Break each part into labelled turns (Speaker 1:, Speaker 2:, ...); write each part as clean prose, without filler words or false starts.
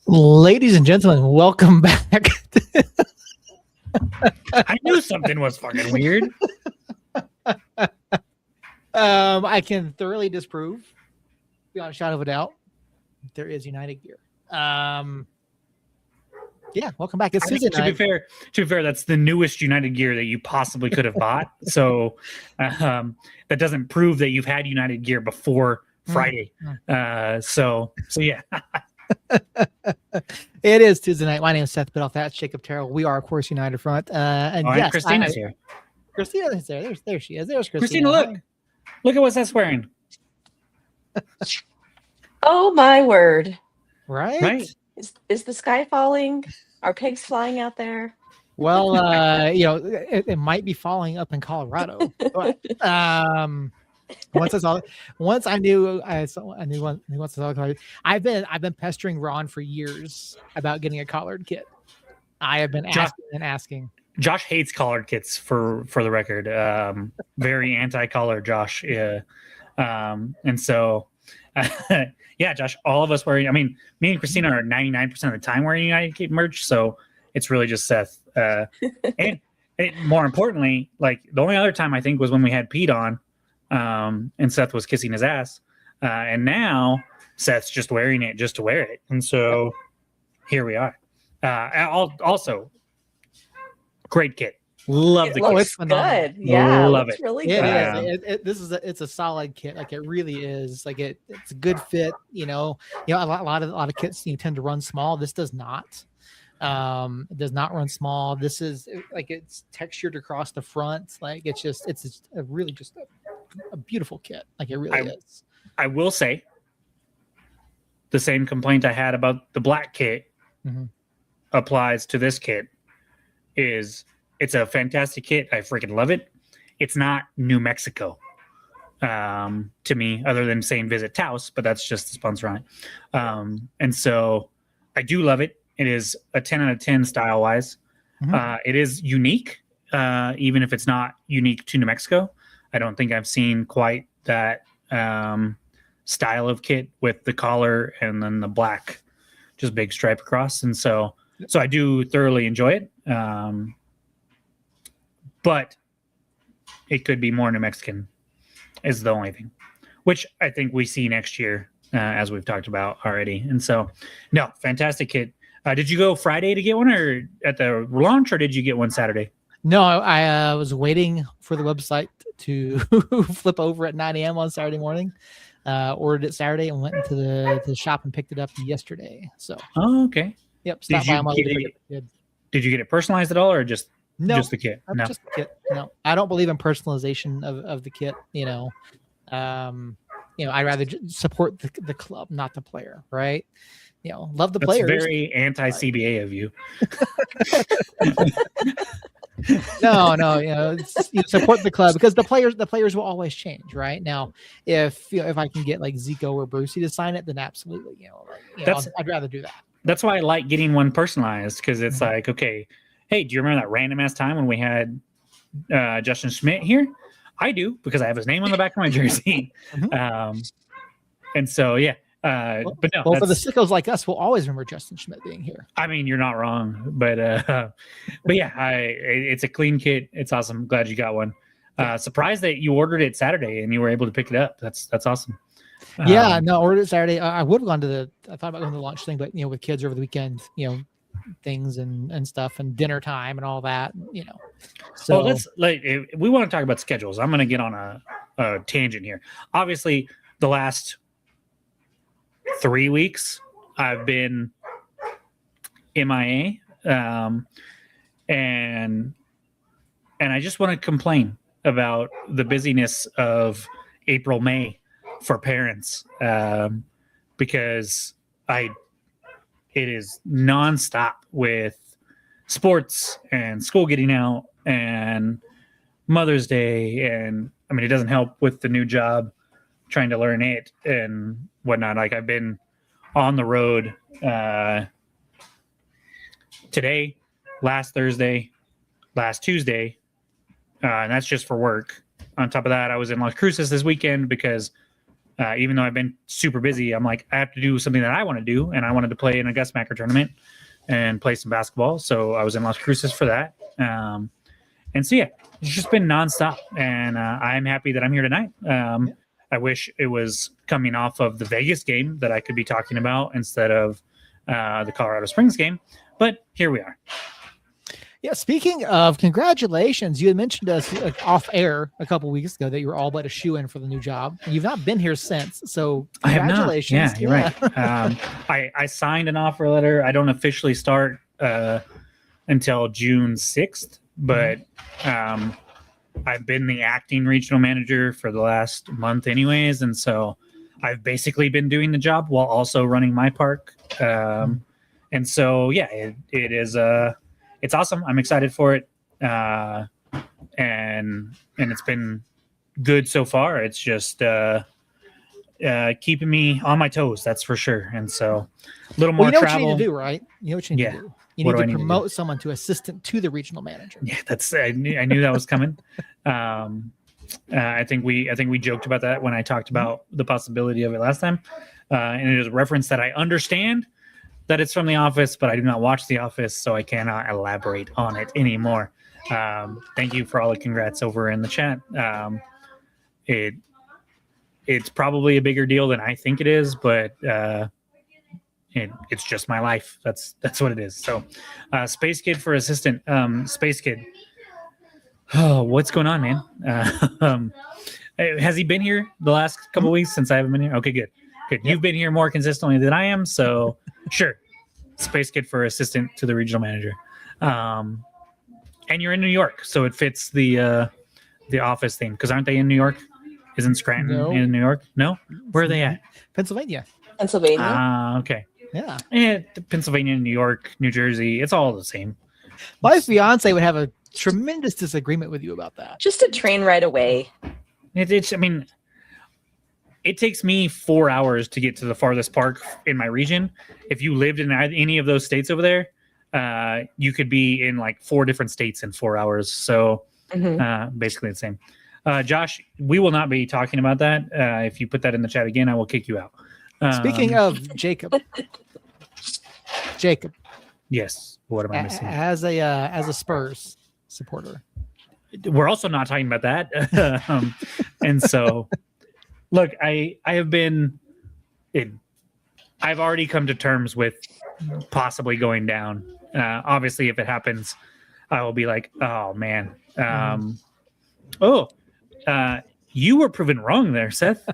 Speaker 1: Ladies and gentlemen, welcome back.
Speaker 2: I knew something was fucking weird.
Speaker 1: I can thoroughly disprove, beyond a shadow of a doubt, there is United Gear. Yeah, welcome back. It's Tuesday
Speaker 2: to
Speaker 1: night.
Speaker 2: be fair, that's the newest United Gear that you possibly could have bought. So that doesn't prove that you've had United Gear before Friday. So yeah.
Speaker 1: It is Tuesday night. My name is Seth Biddle. That's Jacob Terrell. We are, of course, United Front. And yes,
Speaker 2: Christina's here.
Speaker 1: Christina is there. There she is. There's
Speaker 2: Christina. Look at what that's wearing.
Speaker 3: Oh my word!
Speaker 1: Right?
Speaker 3: Is the sky falling? Are pigs flying out there?
Speaker 1: Well, it might be falling up in Colorado. But, once I knew once I saw collard. I've been pestering Ron for years about getting a collared kit. I have been asking.
Speaker 2: Josh hates collared kits for the record. Very anti-collar Josh. And so yeah, Josh, all of us wearing, I mean, me and Christina are 99% of the time wearing United Kit merch, so it's really just Seth. And more importantly, like the only other time I think was when we had Pete on, and Seth was kissing his ass. And now Seth's just wearing it just to wear it. And so here we are. Also, great kit. Love the kit.
Speaker 3: It's good. Yeah,
Speaker 2: love
Speaker 3: it's
Speaker 2: it.
Speaker 3: really
Speaker 1: good.
Speaker 3: good.
Speaker 1: It's a solid kit. Like it really is. Like it's a good fit. A lot of kits tend to run small. This does not. It does not run small. This is like it's textured across the front. Like it's a really just a beautiful kit. Like it really is.
Speaker 2: I will say the same complaint I had about the black kit applies to this kit. It's a fantastic kit. I freaking love it. It's not New Mexico to me, other than saying Visit Taos, but that's just the sponsor on it. And so I do love it. It is a 10 out of 10 style wise. It is unique, even if it's not unique to New Mexico. I don't think I've seen quite that style of kit with the collar and then the black, just big stripe across. And so I do thoroughly enjoy it. But it could be more New Mexican is the only thing, which I think we see next year, as we've talked about already. And so, no, fantastic kit. Did you go Friday to get one or at the launch, or did you get one Saturday?
Speaker 1: No, I was waiting for the website to flip over at 9 a.m. on Saturday morning. Ordered it Saturday and went into the shop and picked it up yesterday. So,
Speaker 2: okay.
Speaker 1: Yep. Did
Speaker 2: you get it personalized at all, or just the kit? No,
Speaker 1: just the kit. No, I don't believe in personalization of the kit. I'd rather support the club, not the player. Right. Love the players.
Speaker 2: Very anti-CBA of you.
Speaker 1: No, you support the club because the players will always change, right? Now, if I can get like Zico or Brucey to sign it, then absolutely, I'd rather do that.
Speaker 2: That's why I like getting one personalized, because it's like, okay, hey, do you remember that random ass time when we had Justin Schmidt here? I do, because I have his name on the back of my jersey. And so, yeah. But no,
Speaker 1: for the sickos like us, we'll always remember Justin Schmidt being here.
Speaker 2: I mean, you're not wrong, but yeah, it's a clean kit. It's awesome. Glad you got one. Surprised that you ordered it Saturday and you were able to pick it up. That's awesome.
Speaker 1: Yeah, no, ordered it Saturday. I would have gone I thought about going to the launch thing, but with kids over the weekend, things and stuff and dinner time and all that, So
Speaker 2: let's we want to talk about schedules. I'm going to get on a tangent here. Obviously, the last 3 weeks I've been MIA, and I just want to complain about the busyness of April, May for parents, because it is nonstop with sports and school getting out and Mother's Day, and I mean it doesn't help with the new job, trying to learn it and whatnot. Like I've been on the road today, last Thursday, last Tuesday, and that's just for work. On top of that, I was in Las Cruces this weekend because Even though I've been super busy, I'm like, I have to do something that I want to do, and I wanted to play in a Gustmacher tournament and play some basketball. So I was in Las Cruces for that. And so, yeah, it's just been nonstop. And I'm happy that I'm here tonight. I wish it was coming off of the Vegas game that I could be talking about instead of the Colorado Springs game. But here we are.
Speaker 1: Yeah, speaking of congratulations, you had mentioned to us off air a couple weeks ago that you were all but a shoe-in for the new job. You've not been here since, so congratulations.
Speaker 2: I have not. Yeah, you're right. I signed an offer letter. I don't officially start until June 6th, but I've been the acting regional manager for the last month anyways, and so I've basically been doing the job while also running my park. And so, yeah, it is it's awesome. I'm excited for it. And it's been good so far. It's just keeping me on my toes, that's for sure. And so a little more travel.
Speaker 1: What you need to do, right? You know what you need to do. You need to promote someone to assistant to the regional manager.
Speaker 2: Yeah, I knew that was coming. I think we joked about that when I talked about the possibility of it last time. And it is a reference that I understand that it's from The Office, but I do not watch The Office, so I cannot elaborate on it anymore. Thank you for all the congrats over in the chat. It's probably a bigger deal than I think it is, but it's just my life. That's what it is. So, Space Kid for assistant. Space Kid. Oh, what's going on, man? Has he been here the last couple weeks since I haven't been here? Okay, good. Yep. You've been here more consistently than I am, so sure. Space Kid for assistant to the regional manager. And you're in New York, so it fits the Office theme. Because aren't they in New York? Isn't Scranton in New York? No? Where are they at?
Speaker 1: Pennsylvania.
Speaker 2: Okay.
Speaker 1: Yeah.
Speaker 2: Pennsylvania, New York, New Jersey. It's all the same.
Speaker 1: My fiance would have a tremendous disagreement with you about that.
Speaker 3: Just a train ride away.
Speaker 2: I mean, it takes me 4 hours to get to the farthest park in my region. If you lived in any of those states over there, you could be in like 4 different states in 4 hours. So basically the same. Josh, we will not be talking about that. If you put that in the chat again, I will kick you out.
Speaker 1: Speaking of Jacob.
Speaker 2: Yes. What am I missing?
Speaker 1: As a Spurs supporter.
Speaker 2: We're also not talking about that. And so, look, I have been I've already come to terms with possibly going down. Obviously, if it happens, I will be like, oh, man. You were proven wrong there, Seth.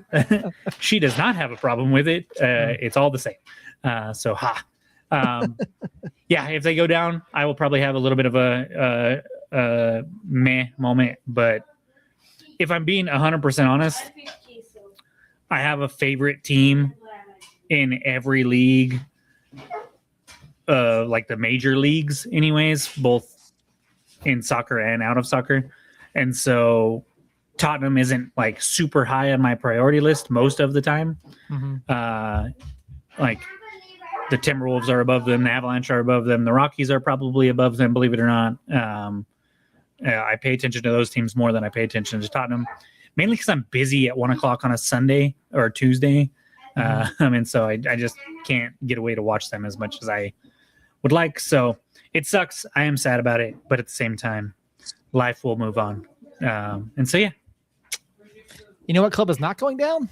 Speaker 2: She does not have a problem with it. It's all the same. Yeah, if they go down, I will probably have a little bit of a meh moment. But if I'm being 100% honest, I have a favorite team in every league, like the major leagues anyways, both in soccer and out of soccer. And so Tottenham isn't like super high on my priority list most of the time. Like the Timberwolves are above them, the Avalanche are above them, the Rockies are probably above them, believe it or not. I pay attention to those teams more than I pay attention to Tottenham, mainly because I'm busy at 1 o'clock on a Sunday or a Tuesday. And so I just can't get away to watch them as much as I would like. So it sucks. I am sad about it, but at the same time, life will move on. And so, yeah.
Speaker 1: You know what club is not going down?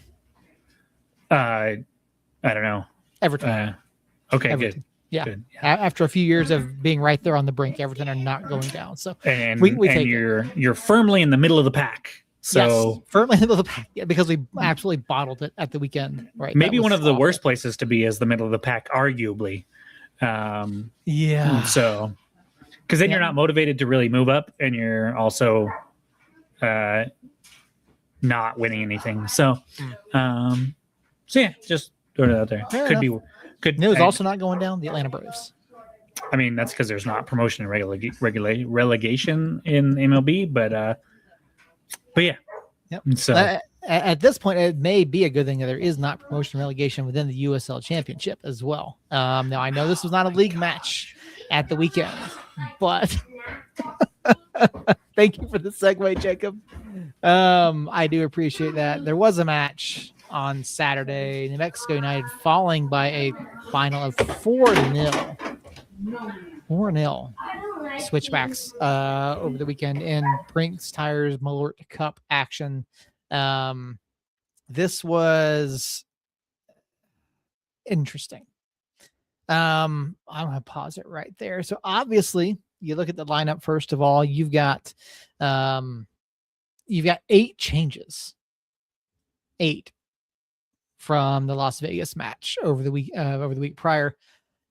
Speaker 2: I don't know.
Speaker 1: Everton.
Speaker 2: Okay,
Speaker 1: Everton.
Speaker 2: good.
Speaker 1: Yeah.
Speaker 2: Good.
Speaker 1: After a few years of being right there on the brink, Everton are not going down. So
Speaker 2: And
Speaker 1: we take
Speaker 2: you're firmly in the middle of the pack. So
Speaker 1: yes, firmly in the middle of the pack, because we absolutely bottled it at the weekend. Right.
Speaker 2: Maybe one of the worst places to be is the middle of the pack, arguably.
Speaker 1: Yeah.
Speaker 2: So, because then you're not motivated to really move up, and you're also not winning anything. So, yeah, just throwing it out there.
Speaker 1: News also not going down. The Atlanta Braves.
Speaker 2: I mean, that's because there's not promotion and relegation in MLB, but yeah.
Speaker 1: Yep.
Speaker 2: So
Speaker 1: at this point, it may be a good thing that there is not promotion and relegation within the USL Championship as well. Now, I know this was not a league match at the weekend, but thank you for the segue, Jacob. I do appreciate that. There was a match on Saturday. New Mexico United falling by a final of 4-0. 4-0. Switchbacks over the weekend in Brinks Tires Malort Cup action. This was interesting. I'm gonna pause it right there. So obviously, you look at the lineup first of all. You've got 8 changes, 8 from the Las Vegas match over the week prior,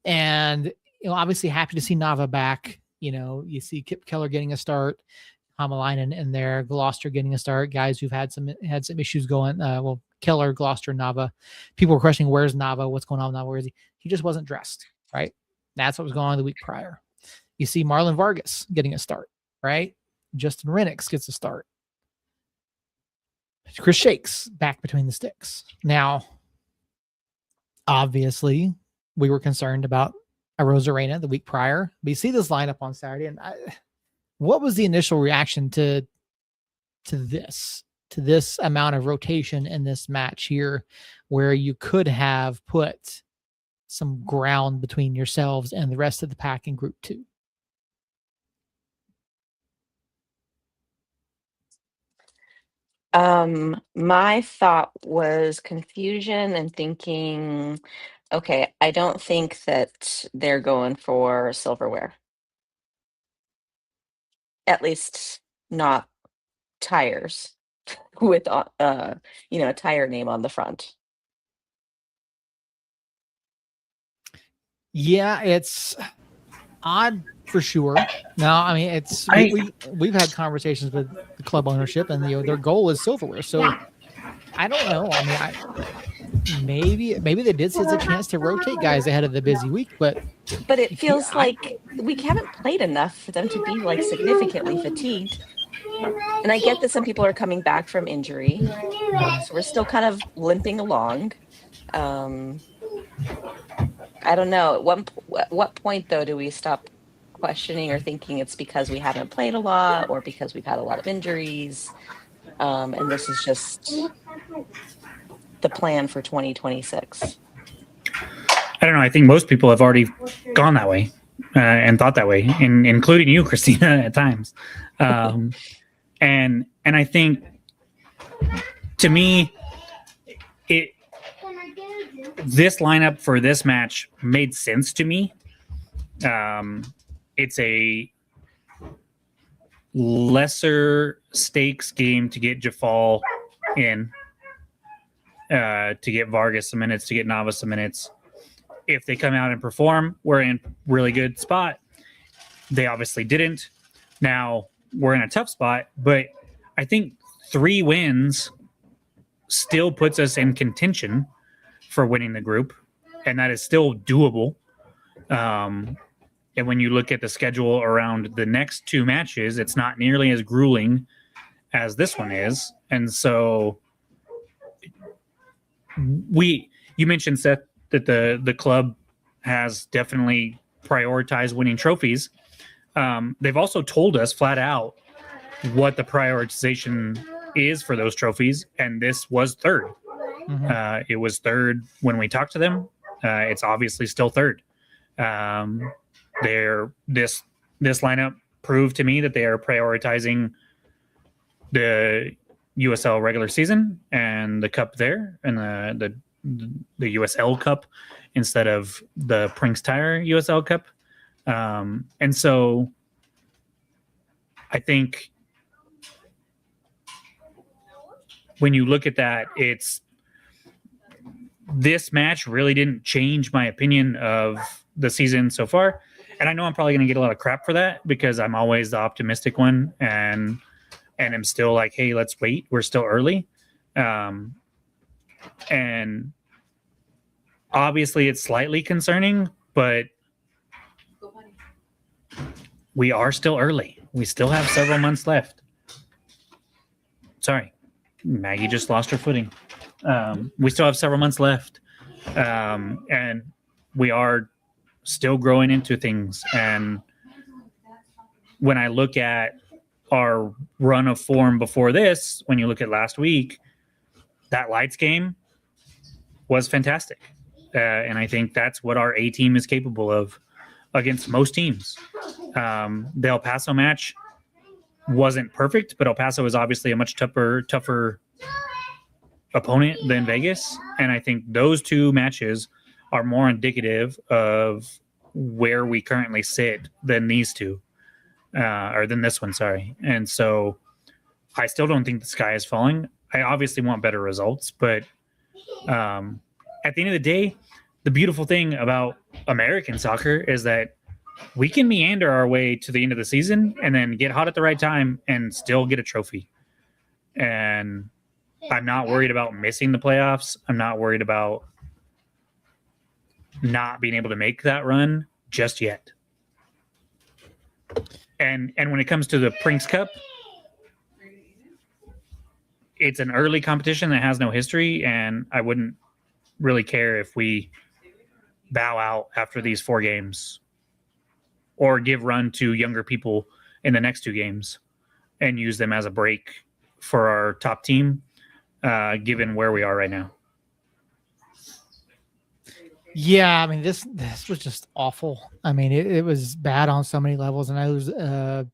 Speaker 1: and obviously happy to see Nava back. You see Kip Keller getting a start, Hamalainen in there, Gloucester getting a start. Guys who've had some issues going. Keller, Gloucester, Nava. People were questioning where's Nava, what's going on with Nava, where is he? He just wasn't dressed, right? That's what was going on the week prior. You see Marlon Vargas getting a start, right? Justin Renix gets a start. Chris Shakes back between the sticks. Now, obviously, we were concerned about Arozarena the week prior. But you see this lineup on Saturday, and what was the initial reaction to this amount of rotation in this match here, where you could have put some ground between yourselves and the rest of the pack in Group 2?
Speaker 3: My thought was confusion and thinking, okay, I don't think that they're going for silverware. At least not tires with a tire name on the front.
Speaker 1: Yeah, it's odd for sure. No, I mean we've had conversations with the club ownership, and their goal is silverware. So I don't know. I mean, maybe they did see as a chance to rotate guys ahead of the busy week, but
Speaker 3: it feels like we haven't played enough for them to be like significantly fatigued. And I get that some people are coming back from injury, so we're still kind of limping along. I don't know. At what point, though, do we stop questioning or thinking it's because we haven't played a lot or because we've had a lot of injuries? And this is just the plan for 2026.
Speaker 2: I don't know. I think most people have already gone that way and thought that way, including you, Christina, at times. And I think, to me, this lineup for this match made sense to me. It's a lesser stakes game to get Jafal in, to get Vargas some minutes, to get Nava some minutes. If they come out and perform, we're in really good spot. They obviously didn't. Now we're in a tough spot, but I think 3 wins still puts us in contention for winning the group, and that is still doable. And when you look at the schedule around the next 2 matches, it's not nearly as grueling as this one is. And so you mentioned, Seth, that the club has definitely prioritized winning trophies. They've also told us flat out what the prioritization is for those trophies, and this was third. Mm-hmm. It was third when we talked to them. It's obviously still third. This lineup proved to me that they are prioritizing the USL regular season and the cup there, and the USL Cup instead of the Brinks Tire USL Cup. And so I think when you look at that, this match really didn't change my opinion of the season so far. And I know I'm probably going to get a lot of crap for that because I'm always the optimistic one, and I'm still like, hey, let's wait. We're still early. And obviously it's slightly concerning, but we are still early. We still have several months left. Sorry, Maggie just lost her footing. We still have several months left. And we are still growing into things. And when I look at our run of form before this, when you look at last week, that Lights game, was fantastic. And I think that's what our A team is capable of against most teams. The El Paso match wasn't perfect, but El Paso is obviously a much tougher opponent than Vegas. And I think those two matches are more indicative of where we currently sit than these two, or than this one, sorry. And so I still don't think the sky is falling. I obviously want better results, but at the end of the day, the beautiful thing about American soccer is that we can meander our way to the end of the season and then get hot at the right time and still get a trophy. And I'm not worried about missing the playoffs. I'm not worried about not being able to make that run just yet. And when it comes to the Prinks Cup, it's an early competition that has no history, and I wouldn't really care if we bow out after these 4 games or give run to younger people in the next 2 games and use them as a break for our top team, given where we are right now.
Speaker 1: Yeah, I mean, this was just awful. I mean, it was bad on so many levels, and I was, I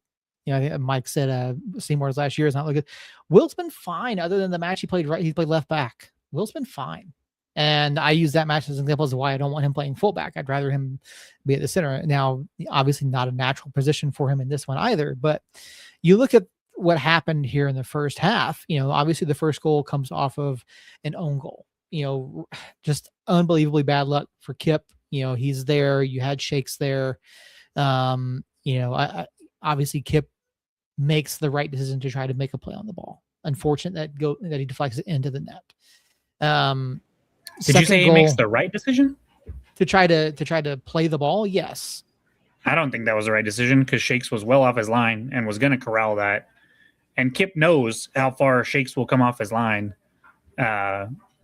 Speaker 1: think Mike said Seymour's last year is not looking good. Will's been fine, other than the match he played right. He played left back. Will's been fine, and I use that match as an example as to why I don't want him playing fullback. I'd rather him be at the center. Now, obviously, not a natural position for him in this one either. But you look at what happened here in the first half. Obviously, the first goal comes off of an own goal. Just unbelievably bad luck for Kip. He's there. You had Shakes there. Obviously Kip makes the right decision to try to make a play on the ball. Unfortunate that he deflects it into the net.
Speaker 2: Did you say he makes the right decision?
Speaker 1: To try to play the ball? Yes.
Speaker 2: I don't think that was the right decision because Shakes was well off his line and was going to corral that. And Kip knows how far Shakes will come off his line.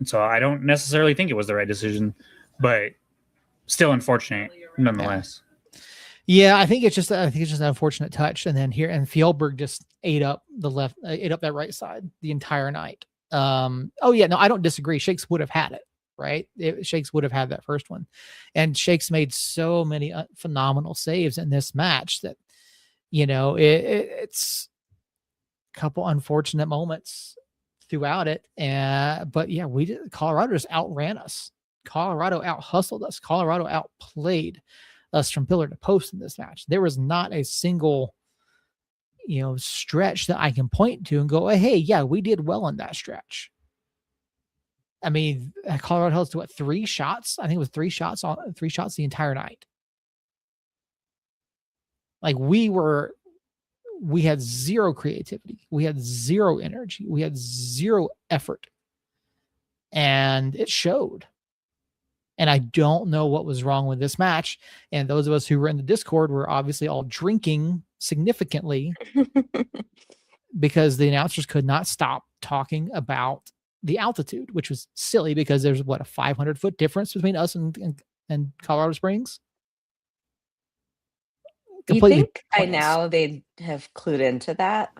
Speaker 2: So I don't necessarily think it was the right decision, but still unfortunate nonetheless.
Speaker 1: Yeah, I think it's just an unfortunate touch, and then Fjellberg just ate up that right side the entire night. I don't disagree. Shakes would have had it, right? Shakes would have had that first one, and Shakes made so many phenomenal saves in this match that it's a couple unfortunate moments throughout it. But yeah, Colorado just outran us. Colorado out-hustled us. Colorado outplayed us from pillar to post in this match. There was not a single, stretch that I can point to and go, hey, yeah, we did well in that stretch. I mean, Colorado held to 3 shots? I think it was 3 shots the entire night. Like we had zero creativity. We had zero energy. We had zero effort. And it showed. And I don't know what was wrong with this match. And those of us who were in the Discord were obviously all drinking significantly because the announcers could not stop talking about the altitude, which was silly because there's a 500-foot difference between us and Colorado Springs.
Speaker 3: You think by now they'd have clued into that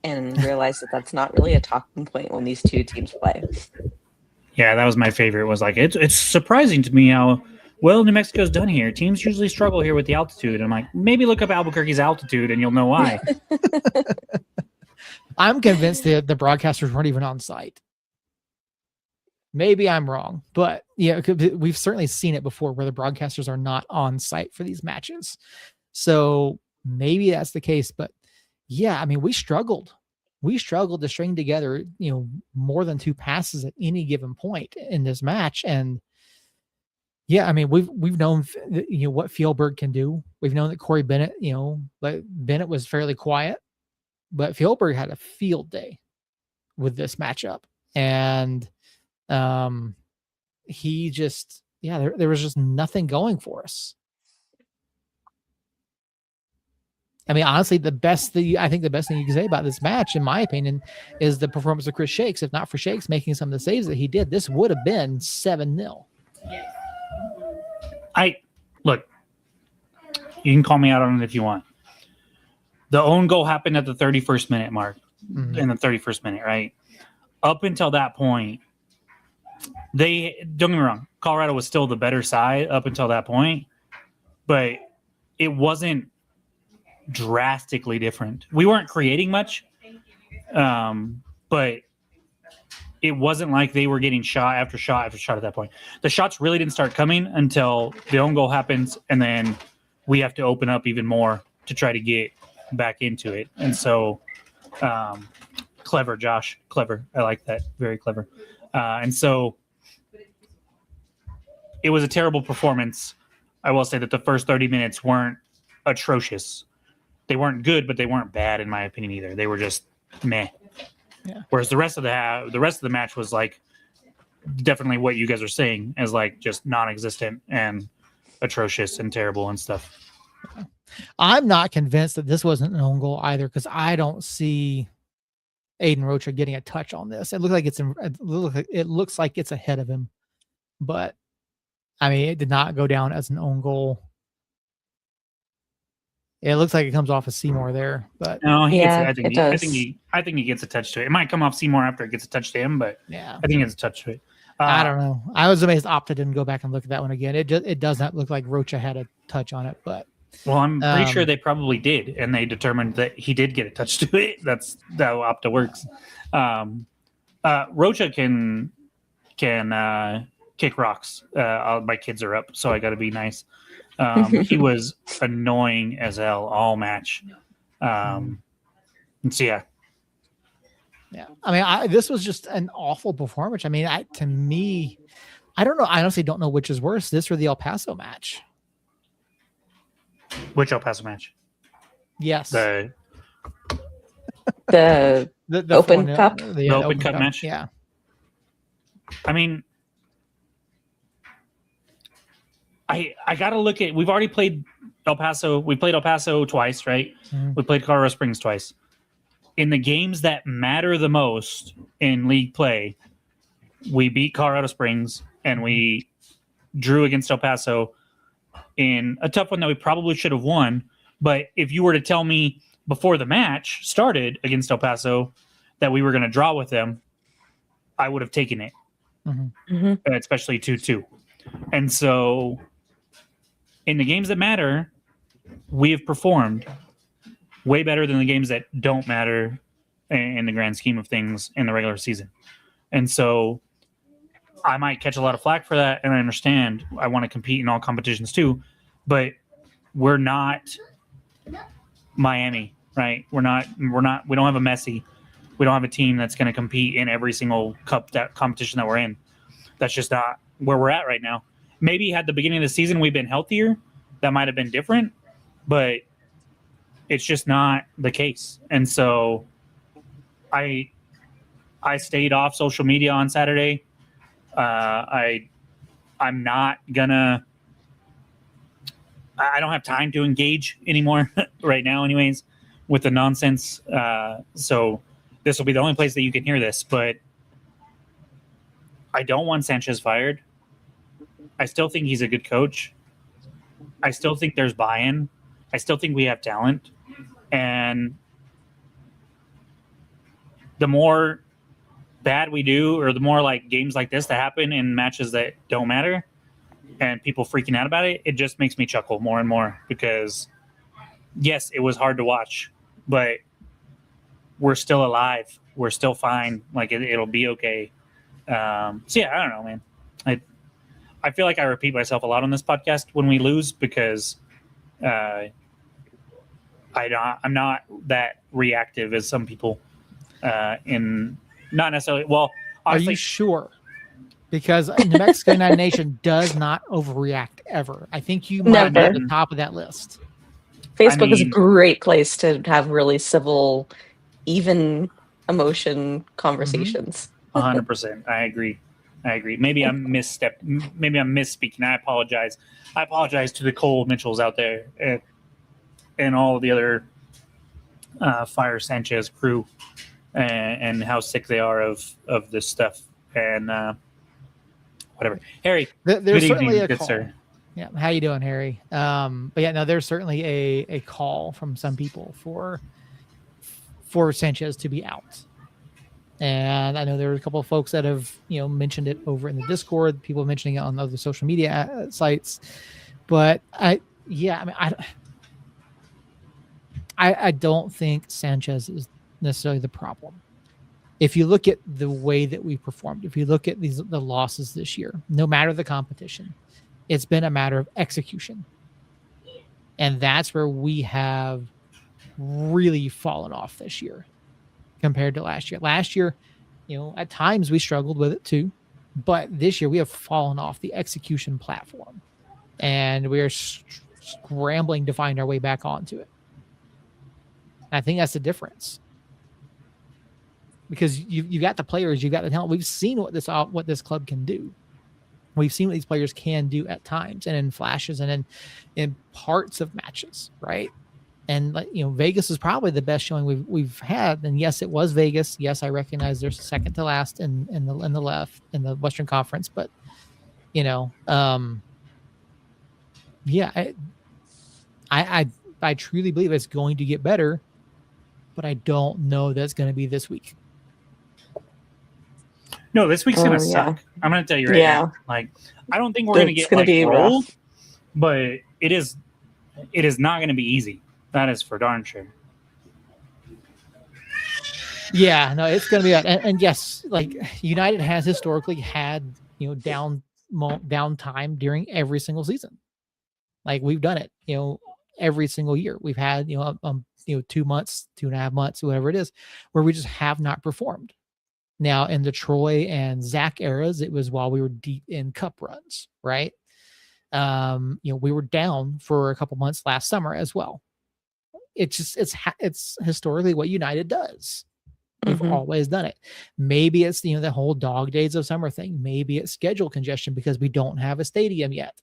Speaker 3: and realized that that's not really a talking point when these two teams play.
Speaker 2: Yeah, that was my favorite. Was like it's surprising to me how well New Mexico's done here. Teams usually struggle here with the altitude. I'm like, maybe look up Albuquerque's altitude and you'll know why.
Speaker 1: I'm convinced the broadcasters weren't even on site. Maybe I'm wrong, but yeah, we've certainly seen it before where the broadcasters are not on site for these matches. So maybe that's the case, but yeah, I mean, we struggled to string together, more than 2 passes at any given point in this match. And yeah, I mean, we've known, what Fjellberg can do. We've known that Corey Bennett, but Bennett was fairly quiet, but Fjellberg had a field day with this matchup. And he just, there was just nothing going for us. I mean, honestly, the best thing you can say about this match, in my opinion, is the performance of Chris Shakes. If not for Shakes making some of the saves that he did, this would have been 7-0.
Speaker 2: Look, you can call me out on it if you want. The own goal happened at the 31st minute mark, in the 31st minute, right? Up until that point, They don't get me wrong. Colorado was still the better side up until that point, but it wasn't drastically different. We weren't creating much, but it wasn't like they were getting shot after shot after shot at that point. The shots really didn't start coming until the own goal happens, and then we have to open up even more to try to get back into it. And so, clever, Josh, clever. I like that. Very clever. And so it was a terrible performance. I will say that the first 30 minutes weren't atrocious. They weren't good, but they weren't bad in my opinion either. They were just meh.
Speaker 1: Yeah.
Speaker 2: Whereas the rest of the match was like definitely what you guys are saying, as like just non-existent and atrocious and terrible and stuff.
Speaker 1: I'm not convinced that this wasn't an own goal either, because I don't see Aiden Rocha getting a touch on this. It looks like it's ahead of him, but I mean, it did not go down as an own goal. It looks like it comes off of Seymour there, but
Speaker 2: no,
Speaker 3: Yeah,
Speaker 2: I think he gets a touch to it. It might come off Seymour after it gets a touch to him, but
Speaker 1: yeah,
Speaker 2: I think it's a touch to it.
Speaker 1: I don't know. I was amazed Opta didn't go back and look at that one again. It does not look like Rocha had a touch on it, but
Speaker 2: well, I'm pretty sure they probably did, and they determined that he did get a touch to it. That's how Opta works. Rocha can kick rocks. My kids are up, so I got to be nice. He was annoying as hell all match. And so yeah.
Speaker 1: I mean, this was just an awful performance. I mean, to me, I don't know. I honestly don't know which is worse, this or the El Paso match.
Speaker 2: Which El Paso match?
Speaker 1: Yes,
Speaker 3: the
Speaker 1: the
Speaker 3: Open
Speaker 1: 4-0
Speaker 3: Cup?
Speaker 1: the
Speaker 2: Open Cup match?
Speaker 1: Yeah.
Speaker 2: I mean, I gotta look at. We've already played El Paso. We played El Paso twice, right?
Speaker 1: Mm-hmm.
Speaker 2: We played Colorado Springs twice. In the games that matter the most in league play, we beat Colorado Springs and we drew against El Paso in a tough one that we probably should have won. But if you were to tell me before the match started against El Paso that we were going to draw with them, I would have taken it, especially 2-2. And so in the games that matter, we have performed way better than the games that don't matter in the grand scheme of things in the regular season. And so I might catch a lot of flack for that, and I understand. I want to compete in all competitions too, but we're not Miami, right? We don't have a Messi. We don't have a team that's going to compete in every single competition that we're in. That's just not where we're at right now. Maybe had the beginning of the season we've been healthier, that might have been different, but it's just not the case. And so I stayed off social media on Saturday. I'm not gonna. I don't have time to engage anymore right now, anyways, with the nonsense. So this will be the only place that you can hear this. But I don't want Sanchez fired. I still think he's a good coach. I still think there's buy-in. I still think we have talent. And the more bad we do, or the more like games like this that happen in matches that don't matter and people freaking out about it, it just makes me chuckle more and more, because yes, it was hard to watch, but we're still alive. We're still fine. Like it'll be okay. So yeah, I don't know, man. I feel like I repeat myself a lot on this podcast when we lose, because I'm not that reactive as some people in not necessarily. Well,
Speaker 1: are you sure? Because New Mexico United Nation does not overreact ever. I think you might be at the top of that list.
Speaker 3: Facebook is a great place to have really civil, even emotion conversations.
Speaker 2: 100%. I agree. Maybe I'm misspeaking. I apologize. I apologize to the Cole Mitchells out there and all of the other Fire Sanchez crew and how sick they are of this stuff. And whatever. Harry,
Speaker 1: there's
Speaker 2: good
Speaker 1: certainly
Speaker 2: evening,
Speaker 1: a call.
Speaker 2: sir.
Speaker 1: Yeah, how you doing, Harry? But yeah, no, there's certainly a call from some people for Sanchez to be out. And I know there were a couple of folks that have, mentioned it over in the Discord, people mentioning it on other social media sites. But I don't think Sanchez is necessarily the problem. If you look at the way that we performed, if you look at the losses this year, no matter the competition, it's been a matter of execution. And that's where we have really fallen off this year compared to last year. Last year, at times we struggled with it too, but this year we have fallen off the execution platform, and we are scrambling to find our way back onto it. I think that's the difference, because you got the players, you got the talent. We've seen what this club can do. We've seen what these players can do at times, and in flashes, and in parts of matches, right? And Vegas is probably the best showing we've had. And yes, it was Vegas. Yes, I recognize they're second to last in the Western Conference, but I truly believe it's going to get better, but I don't know that's going to be this week.
Speaker 2: No, this week's gonna suck. I'm gonna tell you right now. Like, I don't think we're gonna get rolled, but it is not gonna be easy. That is for darn sure.
Speaker 1: Yeah, no, it's gonna be and yes, like United has historically had downtime during every single season. Like, we've done it, every single year. We've had 2 months, 2.5 months, whatever it is, where we just have not performed. Now, in the Troy and Zach eras, it was while we were deep in cup runs, right? We were down for a couple months last summer as well. It's historically what United does. We've always done it. Maybe it's the whole dog days of summer thing. Maybe it's schedule congestion because we don't have a stadium yet.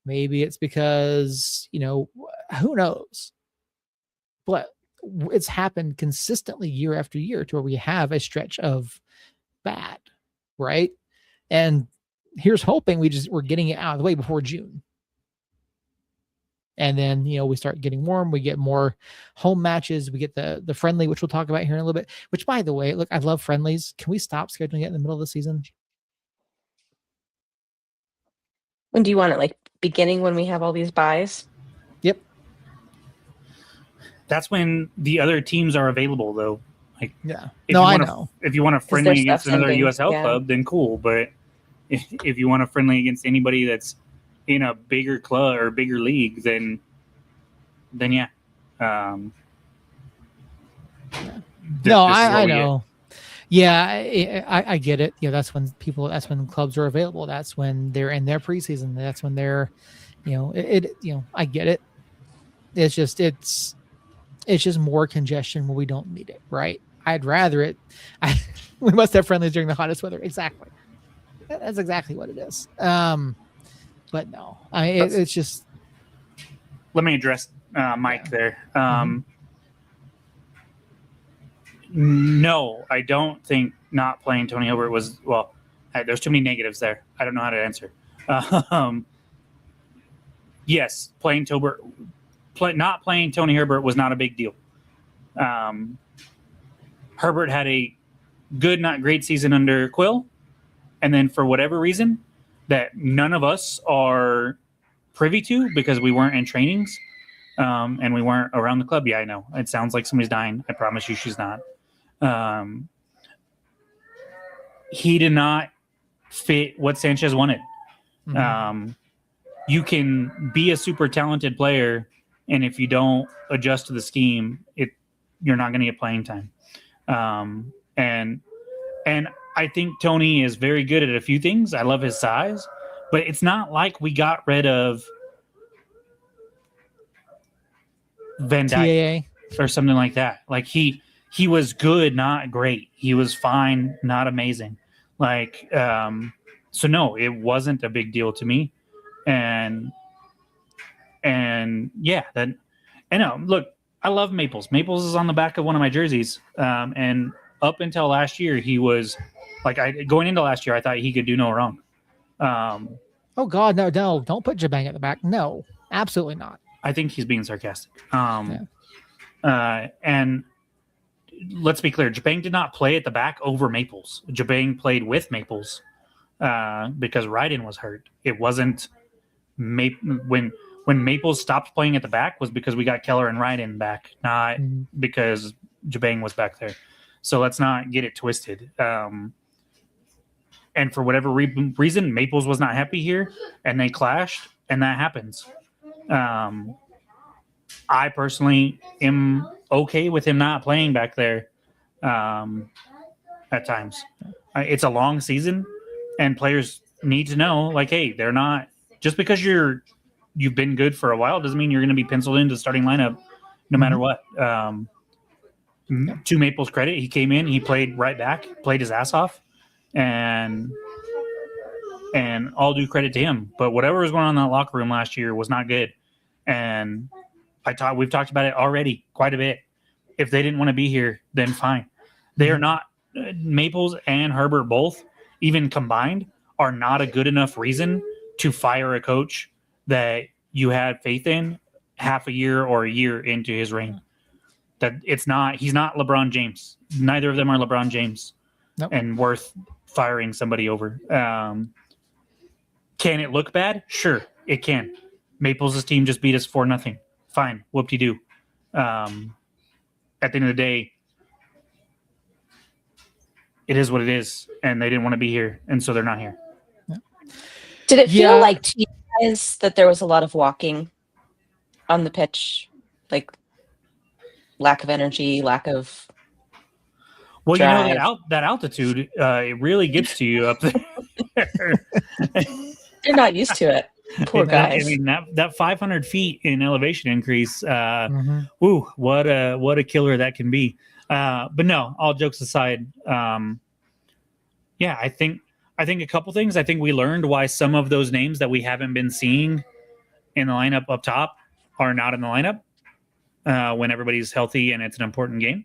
Speaker 1: Maybe it's because who knows? But it's happened consistently year after year to where we have a stretch of bad, right? And here's hoping we're getting it out of the way before June. And then, we start getting warm. We get more home matches. We get the friendly, which we'll talk about here in a little bit, which, by the way, look, I love friendlies. Can we stop scheduling it in the middle of the season?
Speaker 3: When do you want it? Like beginning when we have all these buys?
Speaker 1: Yep.
Speaker 2: That's when the other teams are available, though. Like,
Speaker 1: yeah. No, I know.
Speaker 2: If you want a friendly against another USL club, then cool. But if you want a friendly against anybody that's in a bigger club or bigger league, then yeah.
Speaker 1: No, I know. Yeah, I get it. That's when clubs are available. That's when they're in their preseason. That's when they're, I get it. It's just more congestion when we don't need it, right? I'd rather it. We must have friendlies during the hottest weather. Exactly. That's exactly what it is. But no, it's just.
Speaker 2: Let me address Mike there. No, I don't think not playing Tony Hilbert was, well, there's too many negatives there. I don't know how to answer. Yes, not playing Tony Herbert was not a big deal. Herbert had a good, not great season under Quill. And then for whatever reason that none of us are privy to because we weren't in trainings and we weren't around the club. Yeah, I know. It sounds like somebody's dying. I promise you she's not. He did not fit what Sanchez wanted. You can be a super talented player, and if you don't adjust to the scheme, you're not going to get playing time. And I think Tony is very good at a few things. I love his size, but it's not like we got rid of Van Dijk or something like that. Like he was good, not great. He was fine, not amazing. Like, so no, it wasn't a big deal to me. And yeah, look, I love Maples. Maples is on the back of one of my jerseys. And up until last year, he was going into last year, I thought he could do no wrong.
Speaker 1: Oh God, no, don't put Jabang at the back. No, absolutely not.
Speaker 2: I think he's being sarcastic. And let's be clear. Jabang did not play at the back over Maples. Jabang played with Maples because Ryden was hurt. It wasn't when Maples stopped playing at the back was because we got Keller and Ryden back, not because Jabang was back there. So let's not get it twisted. And for whatever reason, Maples was not happy here, and they clashed, and that happens. I personally am okay with him not playing back there at times. It's a long season, and players need to know, like, hey, they're not just because you've been good for a while doesn't mean you're going to be penciled into the starting lineup no matter what. To Maples' credit, he came in, he played right back, played his ass off, and all due credit to him. But whatever was going on in that locker room last year was not good, and we've talked about it already quite a bit. If they didn't want to be here, then fine. They are not. Maples and Herbert both, even combined, are not a good enough reason to fire a coach that you had faith in half a year or a year into his reign. That he's not LeBron James. Neither of them are LeBron James.
Speaker 1: Nope.
Speaker 2: And worth firing somebody over. Can it look bad? Sure, it can. Maples' team just beat us 4-0. Fine, whoop-de-doo. At the end of the day, it is what it is, and they didn't want to be here, and so they're not here.
Speaker 3: Did it feel like to you guys that there was a lot of walking on the pitch? Like lack of energy, lack of drive?
Speaker 2: You know, that altitude, it really gets to you up there.
Speaker 3: They're not used to it. Poor guys.
Speaker 2: I mean, that 500 feet in elevation increase, woo, what a killer that can be. But no, all jokes aside, yeah, I think a couple things. I think we learned why some of those names that we haven't been seeing in the lineup up top are not in the lineup when everybody's healthy and it's an important game.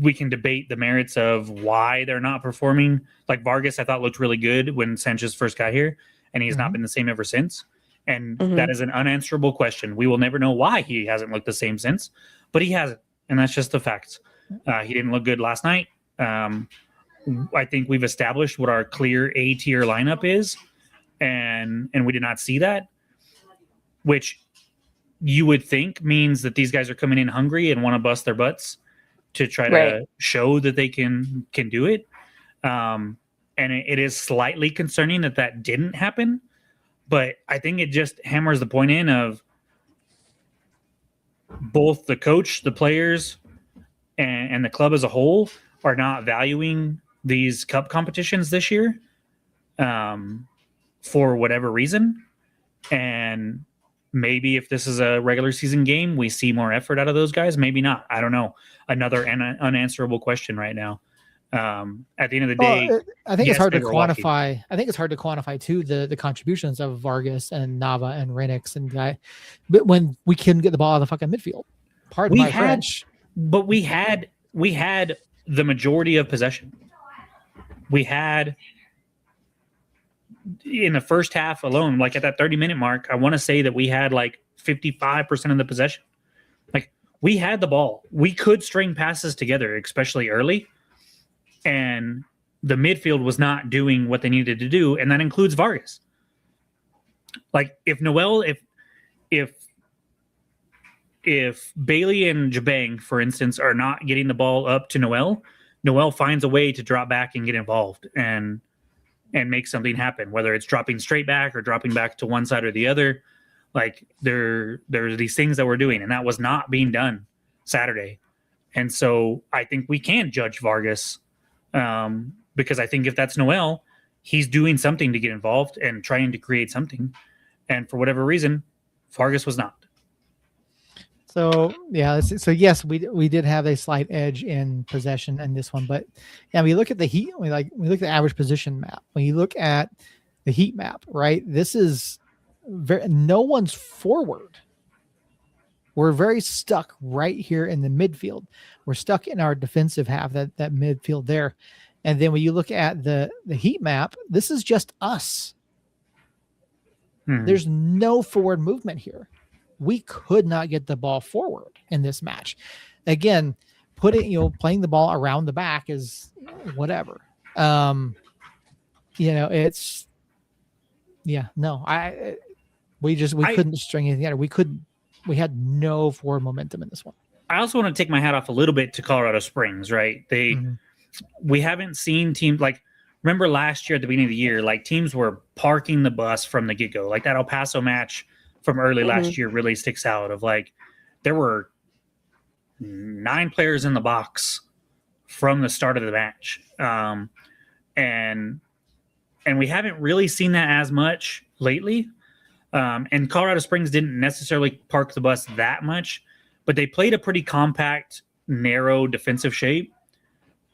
Speaker 2: We can debate the merits of why they're not performing. Like Vargas, I thought looked really good when Sanchez first got here, and he's not been the same ever since. And that is an unanswerable question. We will never know why he hasn't looked the same since, but he hasn't, and that's just the facts. He didn't look good last night. I think we've established what our clear A-tier lineup is, and we did not see that, which you would think means that these guys are coming in hungry and want to bust their butts to try to show that they can do it. And it is slightly concerning that didn't happen, but I think it just hammers the point in of both the coach, the players, and the club as a whole are not valuing these cup competitions this year for whatever reason. And maybe if this is a regular season game, we see more effort out of those guys. Maybe not. I don't know. Another unanswerable question right now. At the end of the day,
Speaker 1: I think it's hard to quantify. Walking. I think it's hard to quantify too the contributions of Vargas and Nava and Renix and guy, but when we couldn't get the ball out of the fucking midfield, pardon my French.
Speaker 2: But we had the majority of possession. We had in the first half alone, like at that 30-minute mark, I want to say that we had like 55% of the possession. Like we had the ball. We could string passes together, especially early. And the midfield was not doing what they needed to do. And that includes Vargas. Like if Bailey and Jabang, for instance, are not getting the ball up to Noel finds a way to drop back and get involved and make something happen, whether it's dropping straight back or dropping back to one side or the other. Like there's these things that we're doing, and that was not being done Saturday. And so I think we can judge Vargas because I think if that's Noel, he's doing something to get involved and trying to create something. And for whatever reason, Vargas was not.
Speaker 1: So yeah, so yes, we did have a slight edge in possession in this one, but yeah, we look at the Heat. We look at the average position map. When you look at the Heat map, right? This is no one's forward. We're very stuck right here in the midfield. We're stuck in our defensive half, that midfield there. And then when you look at the Heat map, this is just us. There's no forward movement here. we could not get the ball forward in this match. Again, playing the ball around the back is whatever. It's we couldn't string anything together. We had no forward momentum in this one.
Speaker 2: I also want to take my hat off a little bit to Colorado Springs, right? We haven't seen teams like, remember last year at the beginning of the year, like teams were parking the bus from the get-go. Like that El Paso match from early last year really sticks out of like, there were 9 players in the box from the start of the match. And we haven't really seen that as much lately. And Colorado Springs didn't necessarily park the bus that much, but they played a pretty compact, narrow defensive shape.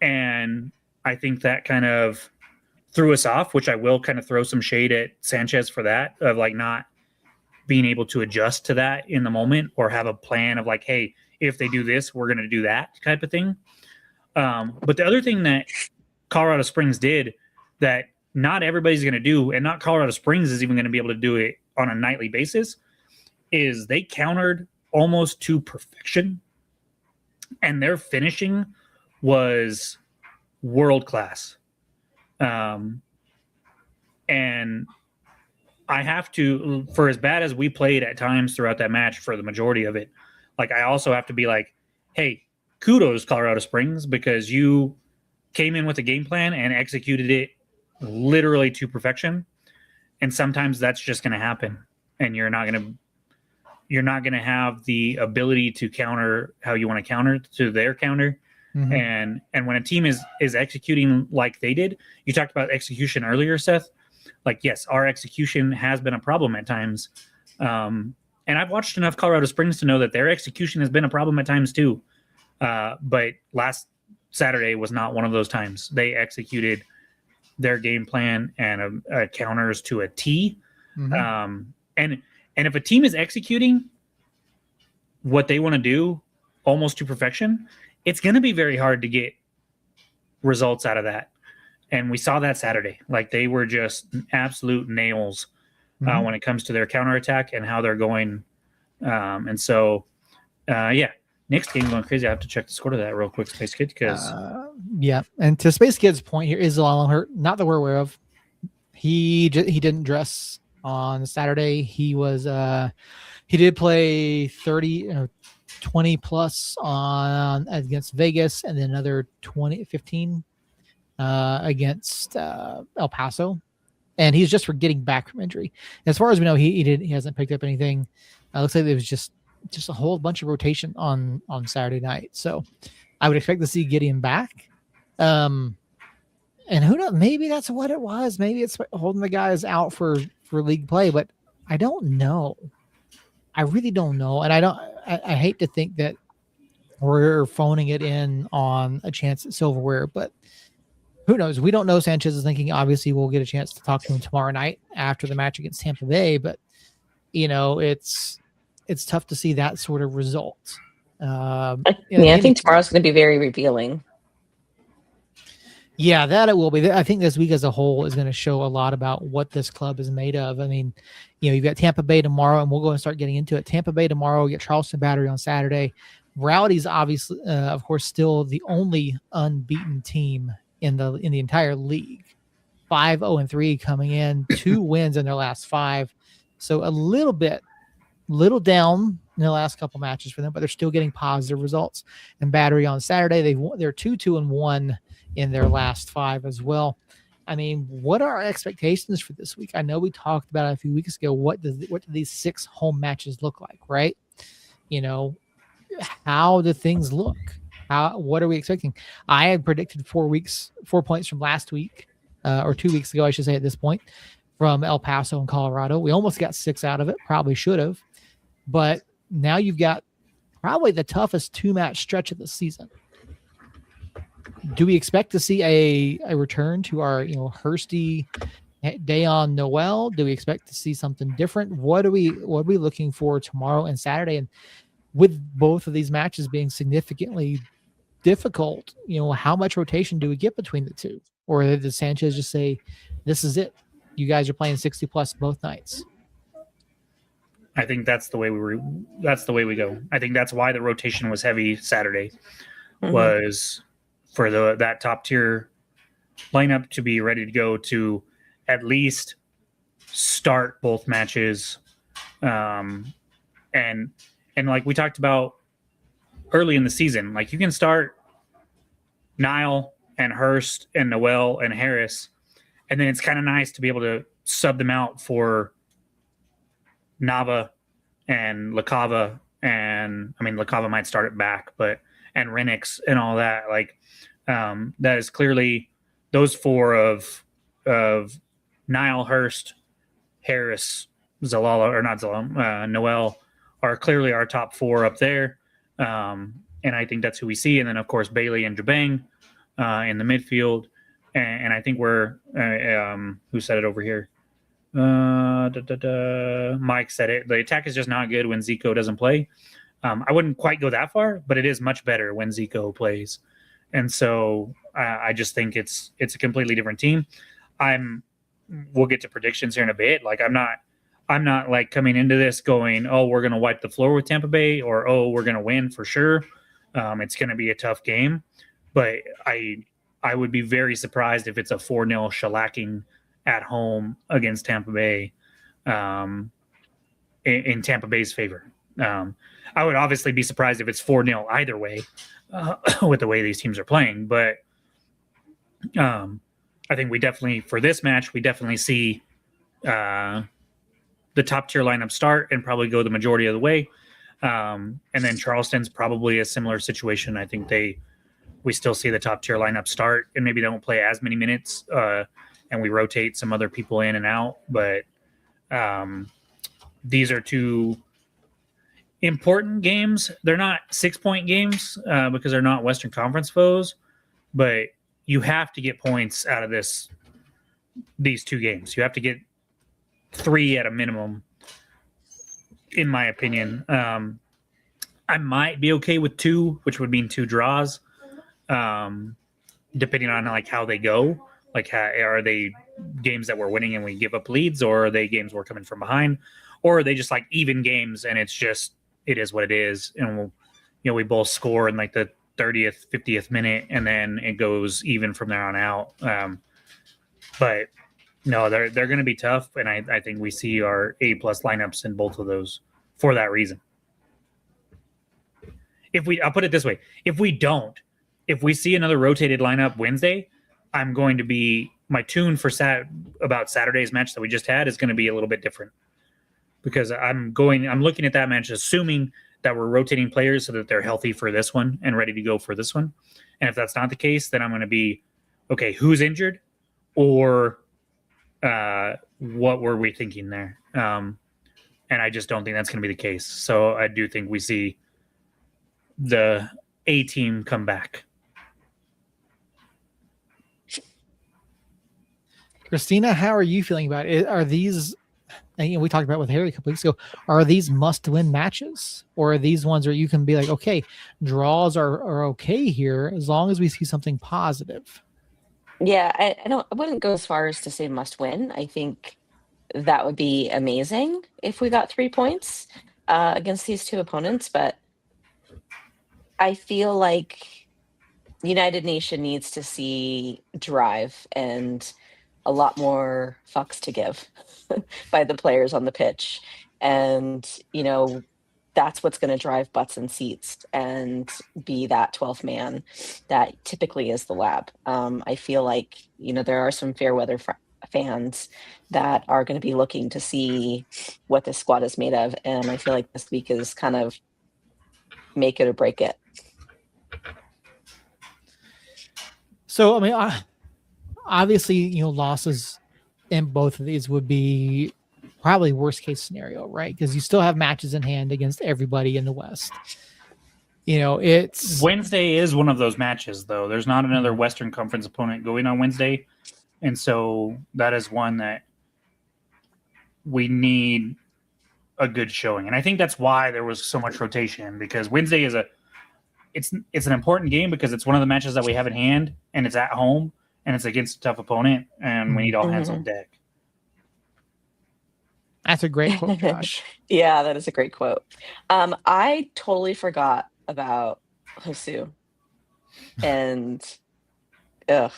Speaker 2: And I think that kind of threw us off, which I will kind of throw some shade at Sanchez for that, of like not being able to adjust to that in the moment or have a plan of like, hey, if they do this, we're going to do that type of thing. But the other thing that Colorado Springs did that not everybody's going to do, and not Colorado Springs is even going to be able to do it on a nightly basis, is they countered almost to perfection. And their finishing was world class. And I have to, for as bad as we played at times throughout that match for the majority of it, like I also have to be like, hey, kudos Colorado Springs, because you came in with a game plan and executed it literally to perfection. And sometimes that's just going to happen, and you're not going to have the ability to counter how you want to counter to their counter. And when a team is executing like they did, you talked about execution earlier, Seth. Like, yes, our execution has been a problem at times. And I've watched enough Colorado Springs to know that their execution has been a problem at times too. But last Saturday was not one of those times. They executed their game plan and counters to a T. And if a team is executing what they want to do almost to perfection, it's going to be very hard to get results out of that. And we saw that Saturday. Like, they were just absolute nails when it comes to their counterattack and how they're going. And so, next game going crazy. I have to check the score to that real quick, Space Kid, because
Speaker 1: and to Space Kid's point here, is Alon hurt? Not that we're aware of. He didn't dress on Saturday. He was he did play 20 plus on against Vegas, and then another 15 against El Paso, and he's just for getting back from injury. As far as we know, he hasn't picked up anything. Looks like it was just a whole bunch of rotation on Saturday night. So I would expect to see Gideon back. And who knows? Maybe that's what it was. Maybe it's holding the guys out for league play, but I don't know. I really don't know. And I hate to think that we're phoning it in on a chance at silverware, but who knows? We don't know. Sanchez is thinking, obviously we'll get a chance to talk to him tomorrow night after the match against Tampa Bay, but it's tough to see that sort of result.
Speaker 3: I think tomorrow's going to be very revealing.
Speaker 1: Yeah, that it will be. I think this week as a whole is going to show a lot about what this club is made of. I mean, you've got Tampa Bay tomorrow, and we'll go and start getting into it. Tampa Bay tomorrow, you get Charleston Battery on Saturday. Rowdy's obviously, of course, still the only unbeaten team in the entire league. 5-0-3 coming in, 2 wins in their last 5. So a little down in the last couple matches for them, but they're still getting positive results. And Battery on Saturday, they're 2-2-1 in their last 5 as well. I mean, what are our expectations for this week? I know we talked about it a few weeks ago. What do these 6 home matches look like, right? How do things look? What are we expecting? I had predicted 4 points from last week, or 2 weeks ago, I should say at this point, from El Paso and Colorado. We almost got 6 out of it. Probably should have. But now you've got probably the toughest 2-match stretch of the season. Do we expect to see a return to our Hursty day on Noel? Do we expect to see something different? What are we looking for tomorrow and Saturday? And with both of these matches being significantly difficult, how much rotation do we get between the two? Or does Sanchez just say, this is it? You guys are playing 60 plus both nights?
Speaker 2: I think that's the way we go. I think that's why the rotation was heavy Saturday, was for that top tier lineup to be ready to go to at least start both matches. And like we talked about early in the season, like you can start Niall and Hurst and Noel and Harris, and then it's kind of nice to be able to sub them out for Nava and Lakava, and I mean Lakava might start it back, but and Renix and all that. Like that is clearly those four of Niall, Hurst, Harris, Zalala, or not Zalala, Noel are clearly our top four up there. And I think that's who we see. And then, of course, Bailey and Jabang in the midfield. And I think we're, who said it over here? Mike said it. The attack is just not good when Zico doesn't play. I wouldn't quite go that far, but it is much better when Zico plays. And so I just think it's a completely different team. We'll get to predictions here in a bit. Like I'm not like coming into this going, oh, we're going to wipe the floor with Tampa Bay, or, oh, we're going to win for sure. It's going to be a tough game, but I would be very surprised if it's a 4-0 shellacking at home against Tampa Bay, in Tampa Bay's favor. I would obviously be surprised if it's 4-0 either way, with the way these teams are playing. But I think we definitely, for this match, we definitely see the top tier lineup start and probably go the majority of the way. And then Charleston's probably a similar situation. I think we still see the top tier lineup start and maybe don't play as many minutes, and we rotate some other people in and out. But these are two important games. They're not 6-point games because they're not Western Conference foes, but you have to get points out of these two games. You have to get 3 at a minimum, in my opinion. I might be okay with 2, which would mean 2 draws, depending on like how they go. Like, are they games that we're winning and we give up leads, or are they games we're coming from behind, or are they just like even games and it is what it is, and we both score in like the 30th, 50th minute, and then it goes even from there on out. But no, they're going to be tough, and I think we see our A+ lineups in both of those for that reason. I'll put it this way: if we see another rotated lineup Wednesday, I'm going to be, my tune for about Saturday's match that we just had is going to be a little bit different, because I'm looking at that match assuming that we're rotating players so that they're healthy for this one and ready to go for this one. And if that's not the case, then I'm going to be, okay, who's injured, or what were we thinking there? And I just don't think that's going to be the case. So I do think we see the A team come back.
Speaker 1: Christina, how are you feeling about it? Are these, and we talked about with Harry a couple weeks ago, are these must-win matches, or are these ones where you can be like, okay, draws are okay here as long as we see something positive?
Speaker 3: Yeah, I wouldn't go as far as to say must win. I think that would be amazing if we got 3 points against these two opponents, but I feel like United Nation needs to see drive and a lot more fucks to give by the players on the pitch. And, that's what's going to drive butts and seats and be that 12th man that typically is the lab. I feel like, there are some fair weather fans that are going to be looking to see what this squad is made of. And I feel like this week is kind of make it or break it.
Speaker 1: So, I mean, obviously, losses in both of these would be probably worst case scenario, right? Because you still have matches in hand against everybody in the West. It's
Speaker 2: Wednesday is one of those matches, though. There's not another Western Conference opponent going on Wednesday, and so that is one that we need a good showing. And I think that's why there was so much rotation, because Wednesday is it's an important game because it's one of the matches that we have in hand, and it's at home, and it's against a tough opponent, and we need all hands on deck.
Speaker 1: That's a great quote, Josh.
Speaker 3: Yeah, that is a great quote. I totally forgot about Hosu, and ugh,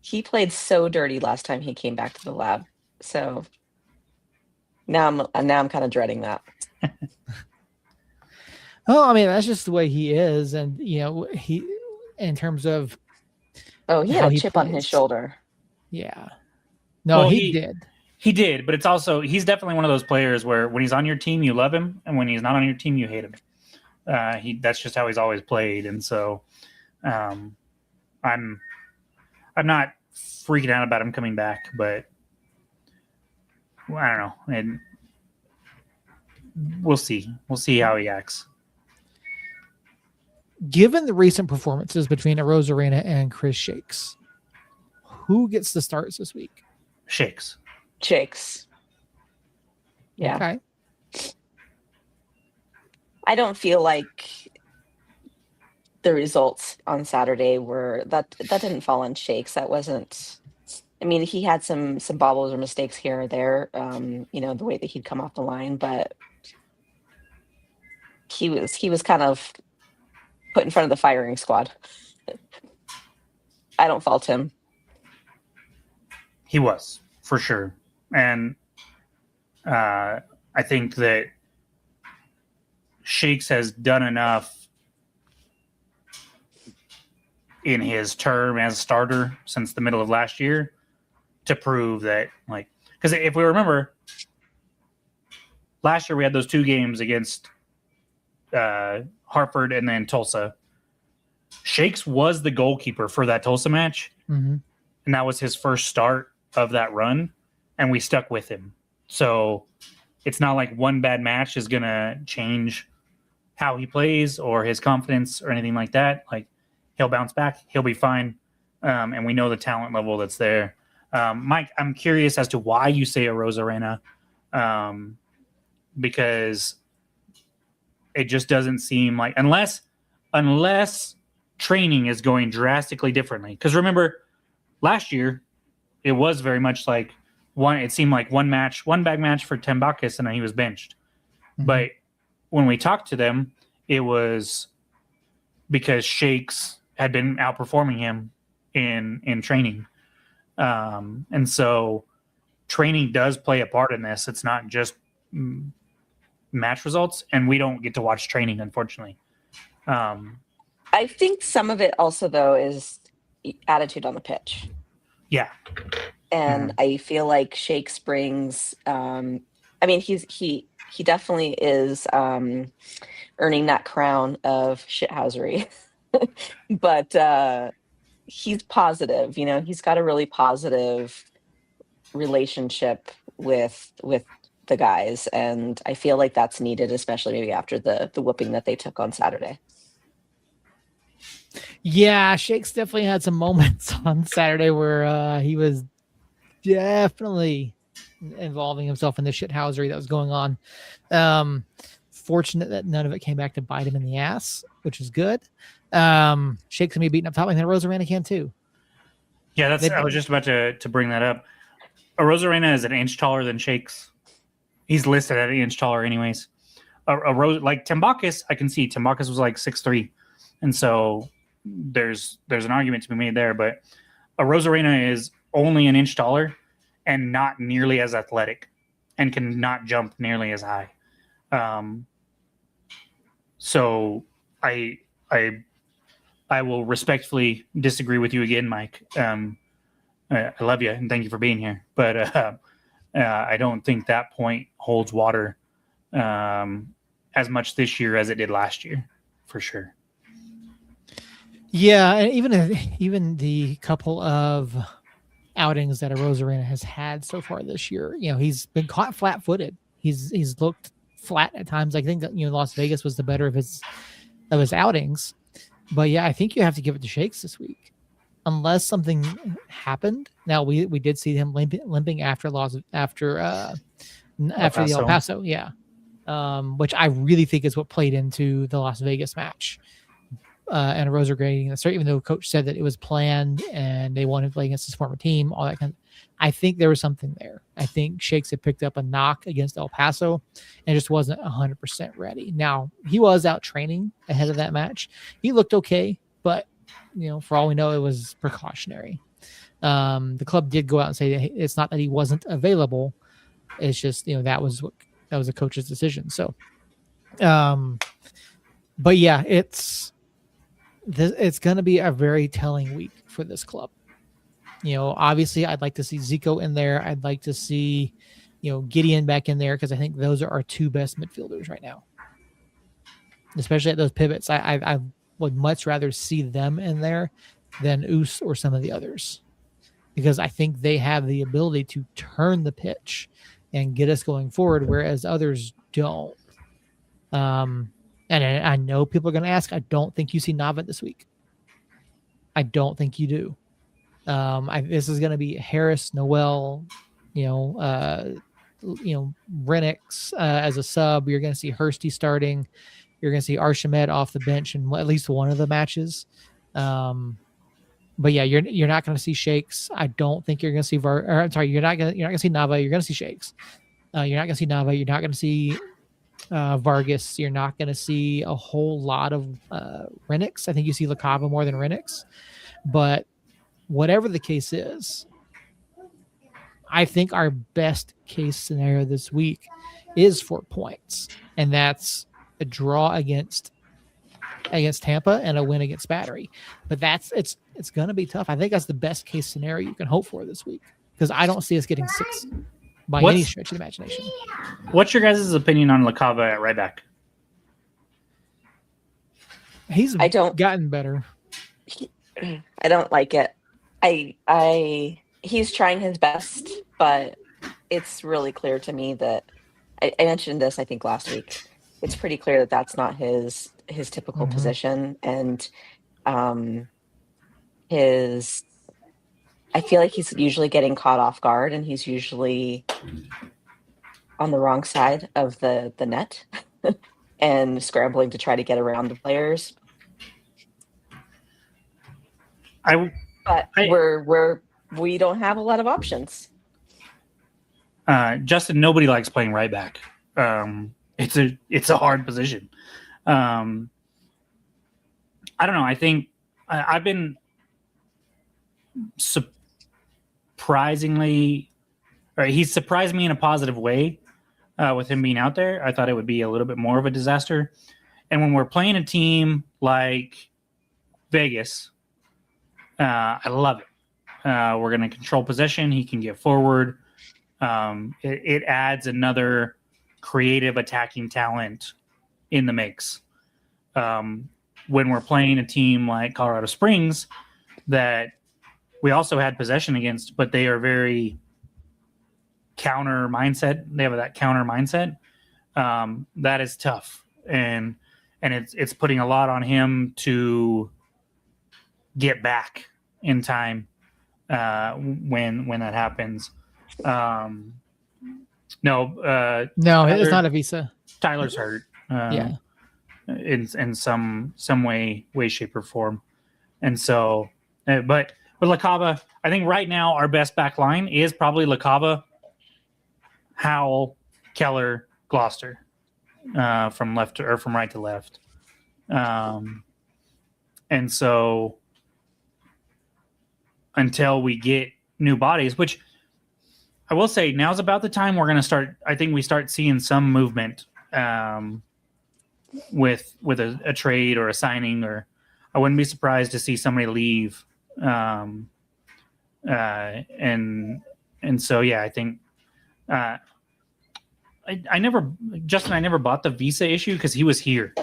Speaker 3: he played so dirty last time he came back to the lab. So now I'm kind of dreading that.
Speaker 1: Oh, I mean, that's just the way he is, and he, in terms of
Speaker 3: he
Speaker 1: how
Speaker 3: had a
Speaker 1: he
Speaker 3: chip on his
Speaker 1: plays.
Speaker 3: shoulder.
Speaker 1: Yeah, no,
Speaker 2: Well,
Speaker 1: he did.
Speaker 2: He did, but it's also he's definitely one of those players where when he's on your team you love him, and when he's not on your team you hate him. That's just how he's always played, and so I'm not freaking out about him coming back, but I don't know, and we'll see how he acts.
Speaker 1: Given the recent performances between Arozarena and Chris Shakes, who gets the starts this week?
Speaker 2: Shakes.
Speaker 3: Yeah.
Speaker 1: Okay.
Speaker 3: I don't feel like the results on Saturday were that didn't fall on Shakes. That wasn't. I mean, he had some bobbles or mistakes here or there. The way that he'd come off the line, but he was kind of put in front of the firing squad. I don't fault him.
Speaker 2: He was, for sure. And I think that Shakes has done enough in his term as starter since the middle of last year to prove that, because if we remember, last year we had those 2 games against Hartford and then Tulsa. Shakes was the goalkeeper for that Tulsa match, and that was his first start of that run, and we stuck with him. So it's not like one bad match is going to change how he plays or his confidence or anything like that. He'll bounce back. He'll be fine. And we know the talent level that's there. Mike, I'm curious as to why you say Arozarena, because it just doesn't seem like, unless training is going drastically differently. Because remember, last year, it was very much like it seemed like one bag match for Tembakis, and then he was benched. Mm-hmm. But when we talked to them, it was because Shakes had been outperforming him in training. And so training does play a part in this. It's not just match results, and we don't get to watch training, unfortunately.
Speaker 3: I think some of it also, though, is attitude on the pitch.
Speaker 2: Yeah.
Speaker 3: And I feel like Shakes brings, he definitely is earning that crown of shithousery, but he's positive, he's got a really positive relationship with the guys. And I feel like that's needed, especially maybe after the whooping that they took on Saturday.
Speaker 1: Yeah, Shakes definitely had some moments on Saturday where he was definitely involving himself in the shithousery that was going on. Fortunate that none of it came back to bite him in the ass, which is good. Shakes can be beaten up top like that. Arozarena can too.
Speaker 2: Yeah, I was just about to bring that up. Arozarena is an inch taller than Shakes. He's listed at an inch taller anyways. Like Tembakis, I can see Tembakis was like 6'3", and so there's an argument to be made there, but Arozarena is only an inch taller and not nearly as athletic and can not jump nearly as high. So I will respectfully disagree with you again, Mike. I love you and thank you for being here, but I don't think that point holds water as much this year as it did last year, for sure.
Speaker 1: Yeah, and even the couple of outings that Arozarena has had so far this year, he's been caught flat-footed. He's looked flat at times. I think that Las Vegas was the better of his outings, but yeah, I think you have to give it to Shakes this week, unless something happened. Now we did see him limping after the El Paso, yeah, which I really think is what played into the Las Vegas match. and Rosa grading the start, even though coach said that it was planned and they wanted to play against his former team, all that kind of. I think there was something there. I think Shakes had picked up a knock against El Paso and just wasn't 100% ready. Now, he was out training ahead of that match. He looked okay, but for all we know, it was precautionary. The club did go out and say that it's not that he wasn't available. It's just, that was a coach's decision. So, but yeah, it's going to be a very telling week for this club. Obviously I'd like to see Zico in there. I'd like to see, Gideon back in there, because I think those are our two best midfielders right now, especially at those pivots. I would much rather see them in there than Oos or some of the others, because I think they have the ability to turn the pitch and get us going forward, whereas others don't. And I know people are going to ask, I don't think you see Nava this week. I don't think you do. This is going to be Harris, Noel, Renix as a sub. You're going to see Hursty starting. You're going to see Archimed off the bench in at least one of the matches. But yeah, you're not going to see Shakes. I don't think you're going to see you're not going to see Nava. You're going to see Shakes. You're not going to see Nava. You're not going to see Vargas. You're not going to see a whole lot of Renix. I think you see Lacava more than Renix. But whatever the case is, I think our best case scenario this week is 4 points, and that's a draw against Tampa and a win against Battery. But it's going to be tough. I think that's the best case scenario you can hope for this week, because I don't see us getting 6 by any stretch of the imagination.
Speaker 2: What's your guys' opinion on Lacava at right back?
Speaker 1: He's gotten better.
Speaker 3: I don't like it. He's trying his best, but it's really clear to me that I mentioned this, I think, last week. It's pretty clear that that's not his typical position, and I feel like he's usually getting caught off guard, and he's usually on the wrong side of the net and scrambling to try to get around the players. We don't have a lot of options.
Speaker 2: Justin, nobody likes playing right back. It's a hard position. I don't know. I think I've been surprisingly, he's surprised me in a positive way with him being out there. I thought it would be a little bit more of a disaster. And when we're playing a team like Vegas, I love it. We're going to control possession. He can get forward. It adds another creative attacking talent in the mix. When we're playing a team like Colorado Springs that we also had possession against, but they are very counter mindset. They have that counter mindset. That is tough. And it's putting a lot on him to get back in time when that happens. No,
Speaker 1: it's not a visa.
Speaker 2: Tyler's hurt.
Speaker 1: Yeah,
Speaker 2: in some way, shape, or form, and so. But with Lacava, I think right now our best back line is probably Lacava, Howell, Keller, Gloucester, from right to left, and so until we get new bodies, which I will say now's about the time we're going to start. I think we start seeing some movement with a trade or a signing, or I wouldn't be surprised to see somebody leave. And so, yeah, I think I never bought the visa issue because he was here.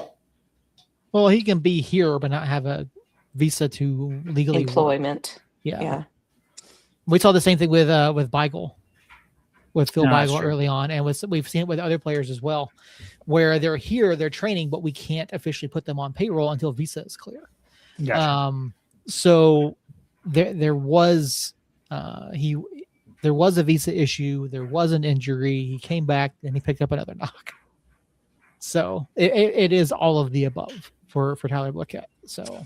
Speaker 1: Well, he can be here but not have a visa to legally
Speaker 3: employment.
Speaker 1: Yeah. We saw the same thing with Beigel, with Phil Beigel early on, and we've seen it with other players as well, where they're here, they're training, but we can't officially put them on payroll until visa is clear. Gotcha. So there was a visa issue, there was an injury, he came back and he picked up another knock. So it is all of the above. for Tyler Blackett. So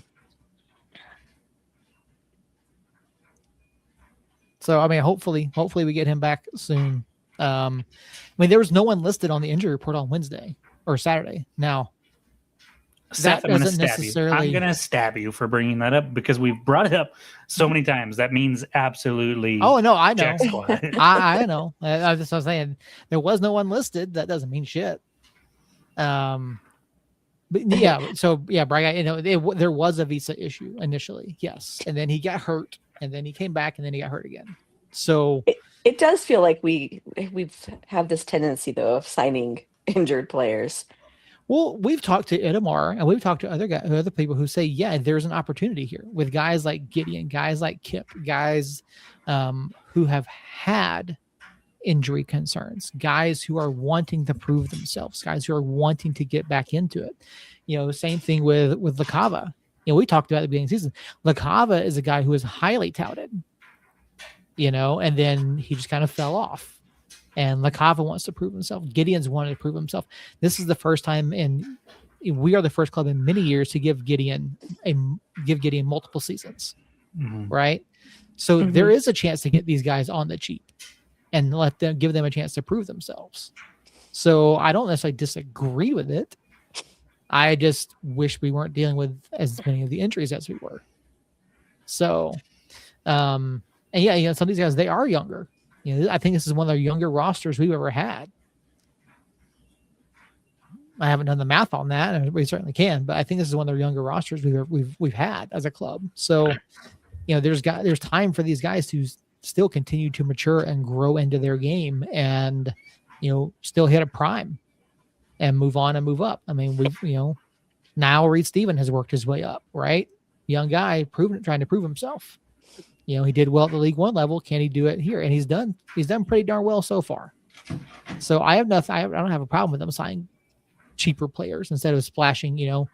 Speaker 1: I mean, hopefully we get him back soon. I mean, there was no one listed on the injury report on Wednesday or Saturday. Now,
Speaker 2: Seth,
Speaker 1: that
Speaker 2: I'm going to
Speaker 1: doesn't
Speaker 2: stab you.
Speaker 1: necessarily.
Speaker 2: I'm going to stab you for bringing that up because we've brought it up so many times. That means absolutely.
Speaker 1: Oh no, I know.
Speaker 2: Jack squat.
Speaker 1: I know. I was saying there was no one listed. That doesn't mean shit. But yeah, so yeah, Bragg, you know, there was a visa issue initially, yes, and then he got hurt, and then he came back, and then he got hurt again. So
Speaker 3: it does feel like we've have this tendency though of signing injured players.
Speaker 1: Well, we've talked to Itamar, and we've talked to other people who say, yeah, there's an opportunity here with guys like Gideon, guys like Kip, guys who have had injury concerns, guys who are wanting to prove themselves, guys who are wanting to get back into it. You know, same thing with LaCava. You know, we talked about at the beginning of the season. LaCava is a guy who is highly touted, you know, and then he just kind of fell off. And LaCava wants to prove himself. Gideon's wanted to prove himself. This is the first time we are the first club in many years to give Gideon multiple seasons, right? So there is a chance to get these guys on the cheap and give them a chance to prove themselves. So I don't necessarily disagree with it. I just wish we weren't dealing with as many of the injuries as we were. So, and yeah, you know, some of these guys, they are younger. You know, I think this is one of the younger rosters we've ever had. I haven't done the math on that, and we certainly can, but I think this is one of the younger rosters we've had as a club. So, you know, there's time for these guys to still continue to mature and grow into their game, and you know, still hit a prime and move on and move up. I mean, now Reed Stephen has worked his way up, right? Young guy, trying to prove himself. You know, he did well at the League One level. Can he do it here? And he's done pretty darn well so far. So I don't have a problem with them signing cheaper players instead of splashing, you know,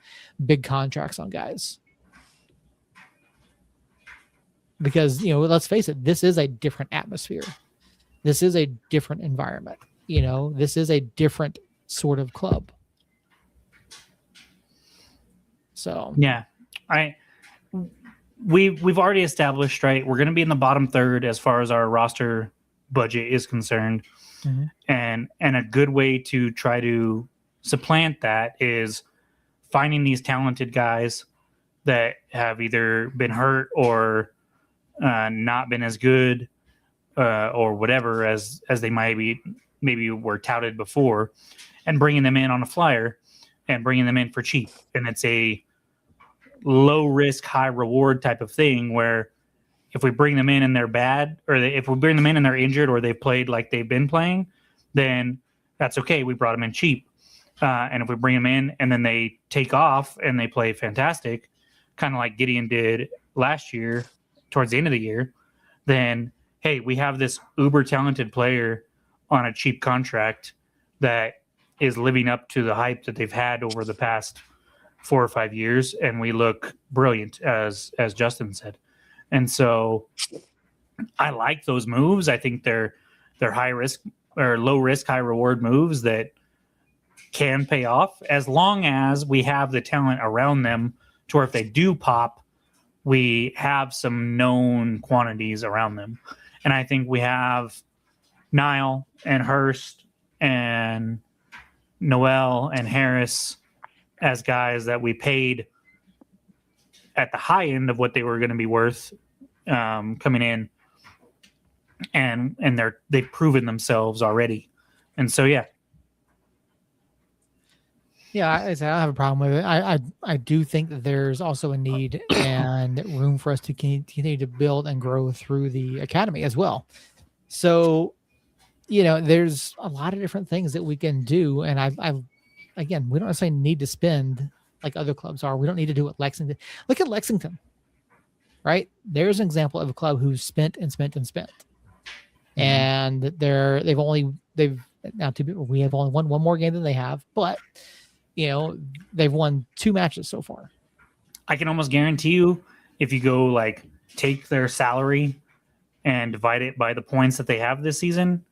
Speaker 1: big contracts on guys. Because, you know, let's face it, this is a different atmosphere. This is a different environment. You know, this is a different sort of club. So
Speaker 2: yeah, we've already established, right? We're going to be in the bottom third as far as our roster budget is concerned, and a good way to try to supplant that is finding these talented guys that have either been hurt or not been as good or whatever as they maybe were touted before, and bringing them in on a flyer and bringing them in for cheap. And it's a low risk, high reward type of thing where if we bring them in and they're bad, or if we bring them in and they're injured or they've played like they've been playing, then that's okay. We brought them in cheap. And if we bring them in and then they take off and they play fantastic, kind of like Gideon did last year towards the end of the year, then, hey, we have this uber talented player on a cheap contract that is living up to the hype that they've had over the past 4 or 5 years, and we look brilliant, as Justin said. And so I like those moves. I think they're high risk or low risk, high reward moves that can pay off as long as we have the talent around them to where if they do pop, we have some known quantities around them. And I think we have Niall and Hurst and Noel and Harris as guys that we paid at the high end of what they were going to be worth coming in, and they've proven themselves already. And so I
Speaker 1: don't have a problem with it. I do think that there's also a need and room for us to continue to build and grow through the academy as well. So, you know, there's a lot of different things that we can do. And again, we don't necessarily need to spend like other clubs are. We don't need to do what Lexington. Look at Lexington, right? There's an example of a club who's spent and spent and spent. And they've now two people. We have only won one more game than they have, but you know, they've won 2 matches so far.
Speaker 2: I can almost guarantee you, if you go like take their salary and divide it by the points that they have this season,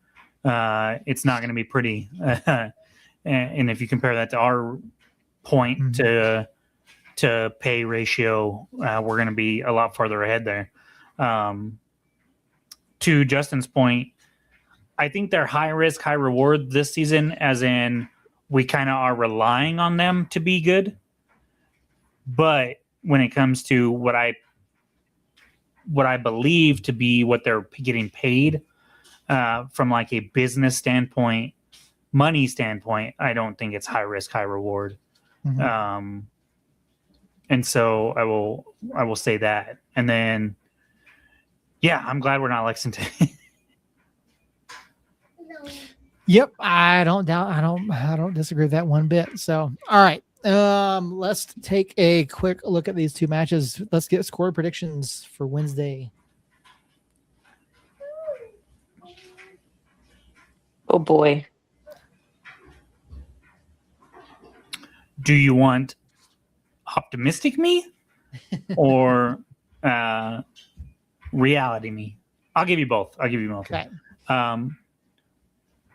Speaker 2: it's not going to be pretty. And if you compare that to our point to to pay ratio, we're going to be a lot farther ahead there. To Justin's point, I think they're high risk, high reward this season, as in we kind of are relying on them to be good. But when it comes to what I believe to be what they're getting paid from like a business standpoint, money standpoint, I don't think it's high risk, high reward.
Speaker 1: Mm-hmm.
Speaker 2: And so I will say that. And then, yeah, I'm glad we're not Lexington.
Speaker 1: Yep, I don't disagree with that one bit. So, all right, let's take a quick look at these two matches. Let's get score predictions for Wednesday.
Speaker 3: Oh boy.
Speaker 2: Do you want optimistic me or reality me? I'll give you both.
Speaker 1: Okay.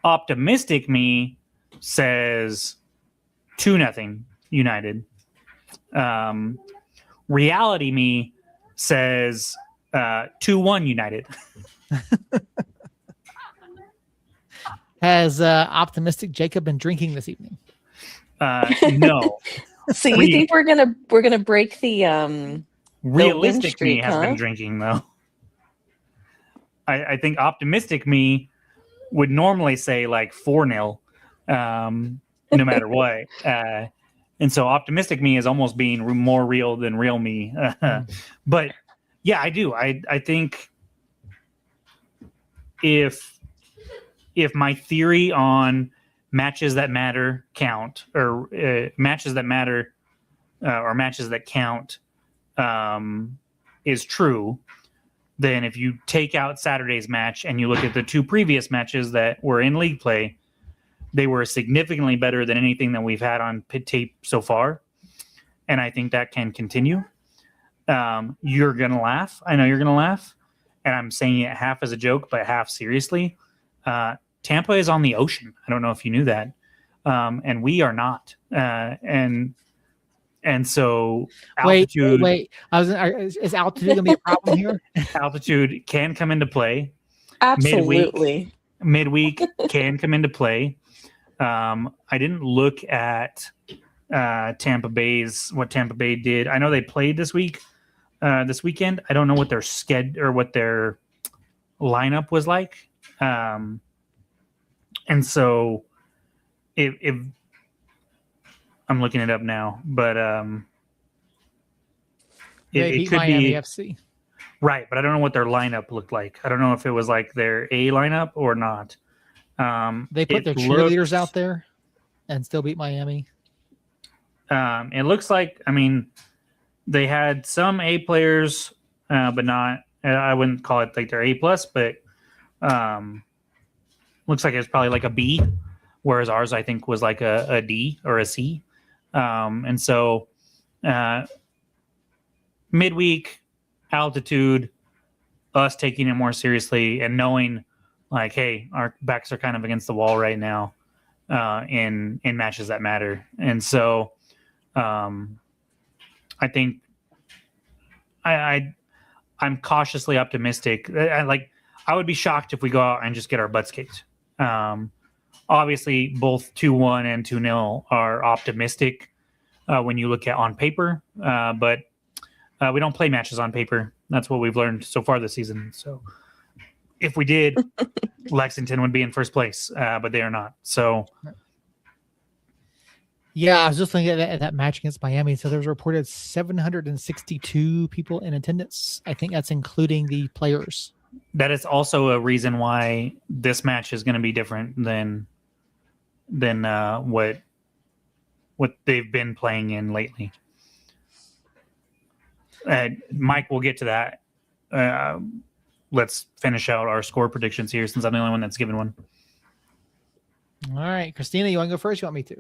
Speaker 2: Optimistic me says 2-0 United. Reality me says 2-1 United.
Speaker 1: Has optimistic Jacob been drinking this evening?
Speaker 2: No.
Speaker 3: So you think we're gonna break the
Speaker 2: realistic
Speaker 3: streak,
Speaker 2: me has been drinking though. I think optimistic me would normally say like 4-0, no matter what. And so optimistic me is almost being more real than real me. But yeah, I do. I think if my theory on matches that matter count, or matches that matter, or matches that count, is true, then if you take out Saturday's match and you look at the two previous matches that were in league play, they were significantly better than anything that we've had on pit tape so far. And I think that can continue. You're going to laugh. I know you're going to laugh. And I'm saying it half as a joke, but half seriously. Tampa is on the ocean. I don't know if you knew that. And we are not. And so altitude.
Speaker 1: Wait. Is altitude gonna be a problem here?
Speaker 2: Altitude can come into play.
Speaker 3: Absolutely.
Speaker 2: Midweek can come into play. I didn't look at what Tampa Bay did. I know they played this weekend. I don't know what their schedule or what their lineup was like. And so if I'm looking it up now, but it could
Speaker 1: Miami
Speaker 2: be
Speaker 1: FC.
Speaker 2: Right, but I don't know what their lineup looked like. I don't know if it was like their A lineup or not.
Speaker 1: They put their cheerleaders out there and still beat Miami.
Speaker 2: It looks like, I mean, they had some A players, but not. I wouldn't call it like their A plus, but looks like it's probably like a B, whereas ours I think was like a D or a C. And so midweek altitude, us taking it more seriously and knowing like, hey, our backs are kind of against the wall right now in matches that matter. And so I think I'm cautiously optimistic. I would be shocked if we go out and just get our butts kicked. Obviously, both 2-1 and 2-0 are optimistic when you look at on paper, but we don't play matches on paper. That's what we've learned so far this season. So if we did, Lexington would be in first place, but they are not. So
Speaker 1: yeah, I was just looking at that match against Miami. So there was reported 762 people in attendance. I think that's including the players.
Speaker 2: That is also a reason why this match is going to be different than what they've been playing in lately. Mike, we'll get to that. Let's finish out our score predictions here since I'm the only one that's given one.
Speaker 1: All right, Christina, you want to go first? You want me to?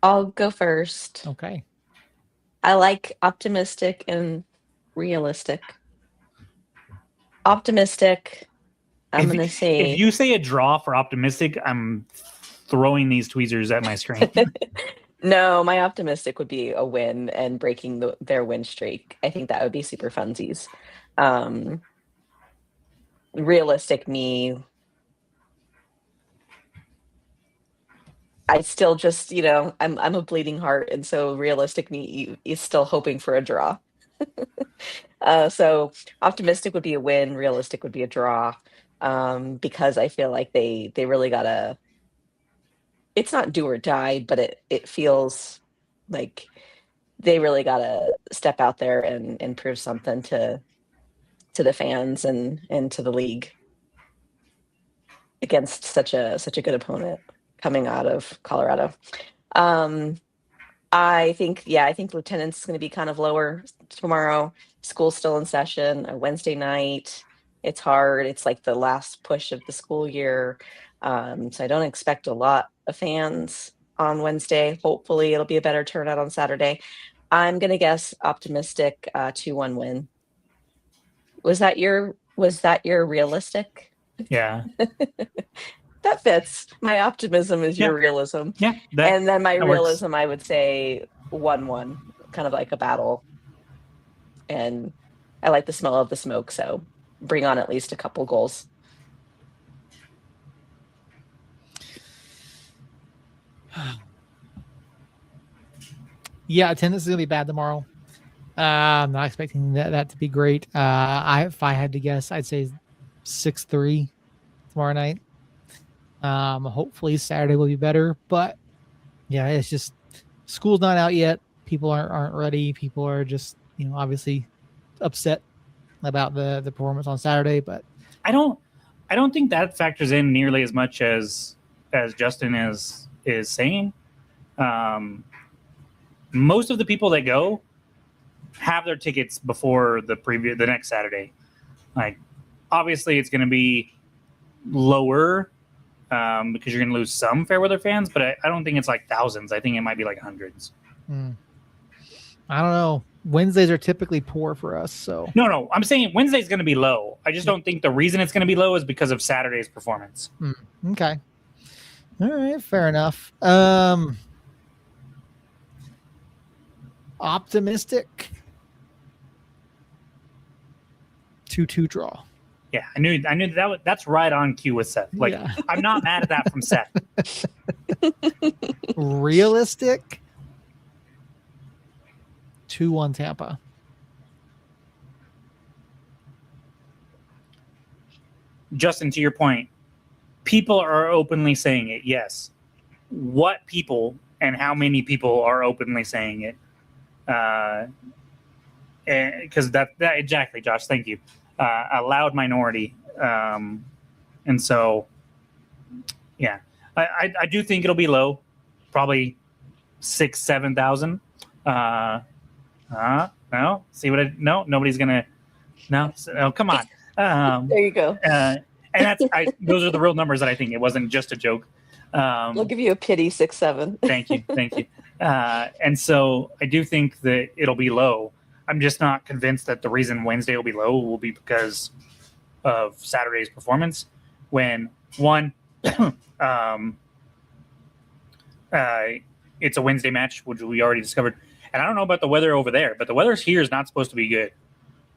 Speaker 3: I'll go first.
Speaker 1: Okay.
Speaker 3: I like optimistic and realistic. Optimistic, I'm going to say...
Speaker 2: If you say a draw for optimistic, I'm throwing these tweezers at my screen.
Speaker 3: No, my optimistic would be a win and breaking their win streak. I think that would be super funsies. Realistic me, I still just, I'm a bleeding heart, and so realistic me is still hoping for a draw. So optimistic would be a win, realistic would be a draw, because I feel like they really gotta. It's not do or die, but it feels like they really gotta step out there and prove something to the fans and to the league against such a good opponent coming out of Colorado. I think Lieutenant's going to be kind of lower tomorrow. School's still in session. A Wednesday night, it's hard. It's like the last push of the school year, so I don't expect a lot of fans on Wednesday. Hopefully, it'll be a better turnout on Saturday. I'm going to guess optimistic 2-1 win. Was that your realistic?
Speaker 2: Yeah.
Speaker 3: That fits. My optimism is your realism.
Speaker 2: Yeah.
Speaker 3: And then my realism,
Speaker 2: works.
Speaker 3: I would say 1-1, kind of like a battle. And I like the smell of the smoke, so bring on at least a couple goals.
Speaker 1: Yeah, attendance is gonna be bad tomorrow. I'm not expecting that to be great. If I had to guess, I'd say 6-3 tomorrow night. Hopefully Saturday will be better, but yeah, it's just school's not out yet. People aren't ready. People are just, obviously upset about the performance on Saturday, but
Speaker 2: I don't think that factors in nearly as much as Justin is saying. Most of the people that go have their tickets before the next Saturday. Like, obviously it's going to be lower because you're going to lose some Fairweather fans, but I don't think it's like thousands. I think it might be like hundreds.
Speaker 1: I don't know. Wednesdays are typically poor for us, so
Speaker 2: no. I'm saying Wednesday's going to be low. I just don't think the reason it's going to be low is because of Saturday's performance.
Speaker 1: Okay. All right, fair enough. Optimistic 2-2 draw.
Speaker 2: Yeah, I knew that's right on cue with Seth. Like, yeah. I'm not mad at that from Seth.
Speaker 1: Realistic 2-1 Tampa.
Speaker 2: Justin, to your point, people are openly saying it. Yes. What people and how many people are openly saying it? Because that exactly, Josh. Thank you. A loud minority, and so yeah, I do think it'll be low, probably 6,000-7,000. No, see what no, nobody's gonna. No, oh, come on.
Speaker 3: There you go.
Speaker 2: And those are the real numbers that I think. It wasn't just a joke.
Speaker 3: I'll give you a pity 6-7.
Speaker 2: Thank you. And so I do think that it'll be low. I'm just not convinced that the reason Wednesday will be low will be because of Saturday's performance. When one, it's a Wednesday match, which we already discovered. And I don't know about the weather over there, but the weather here is not supposed to be good.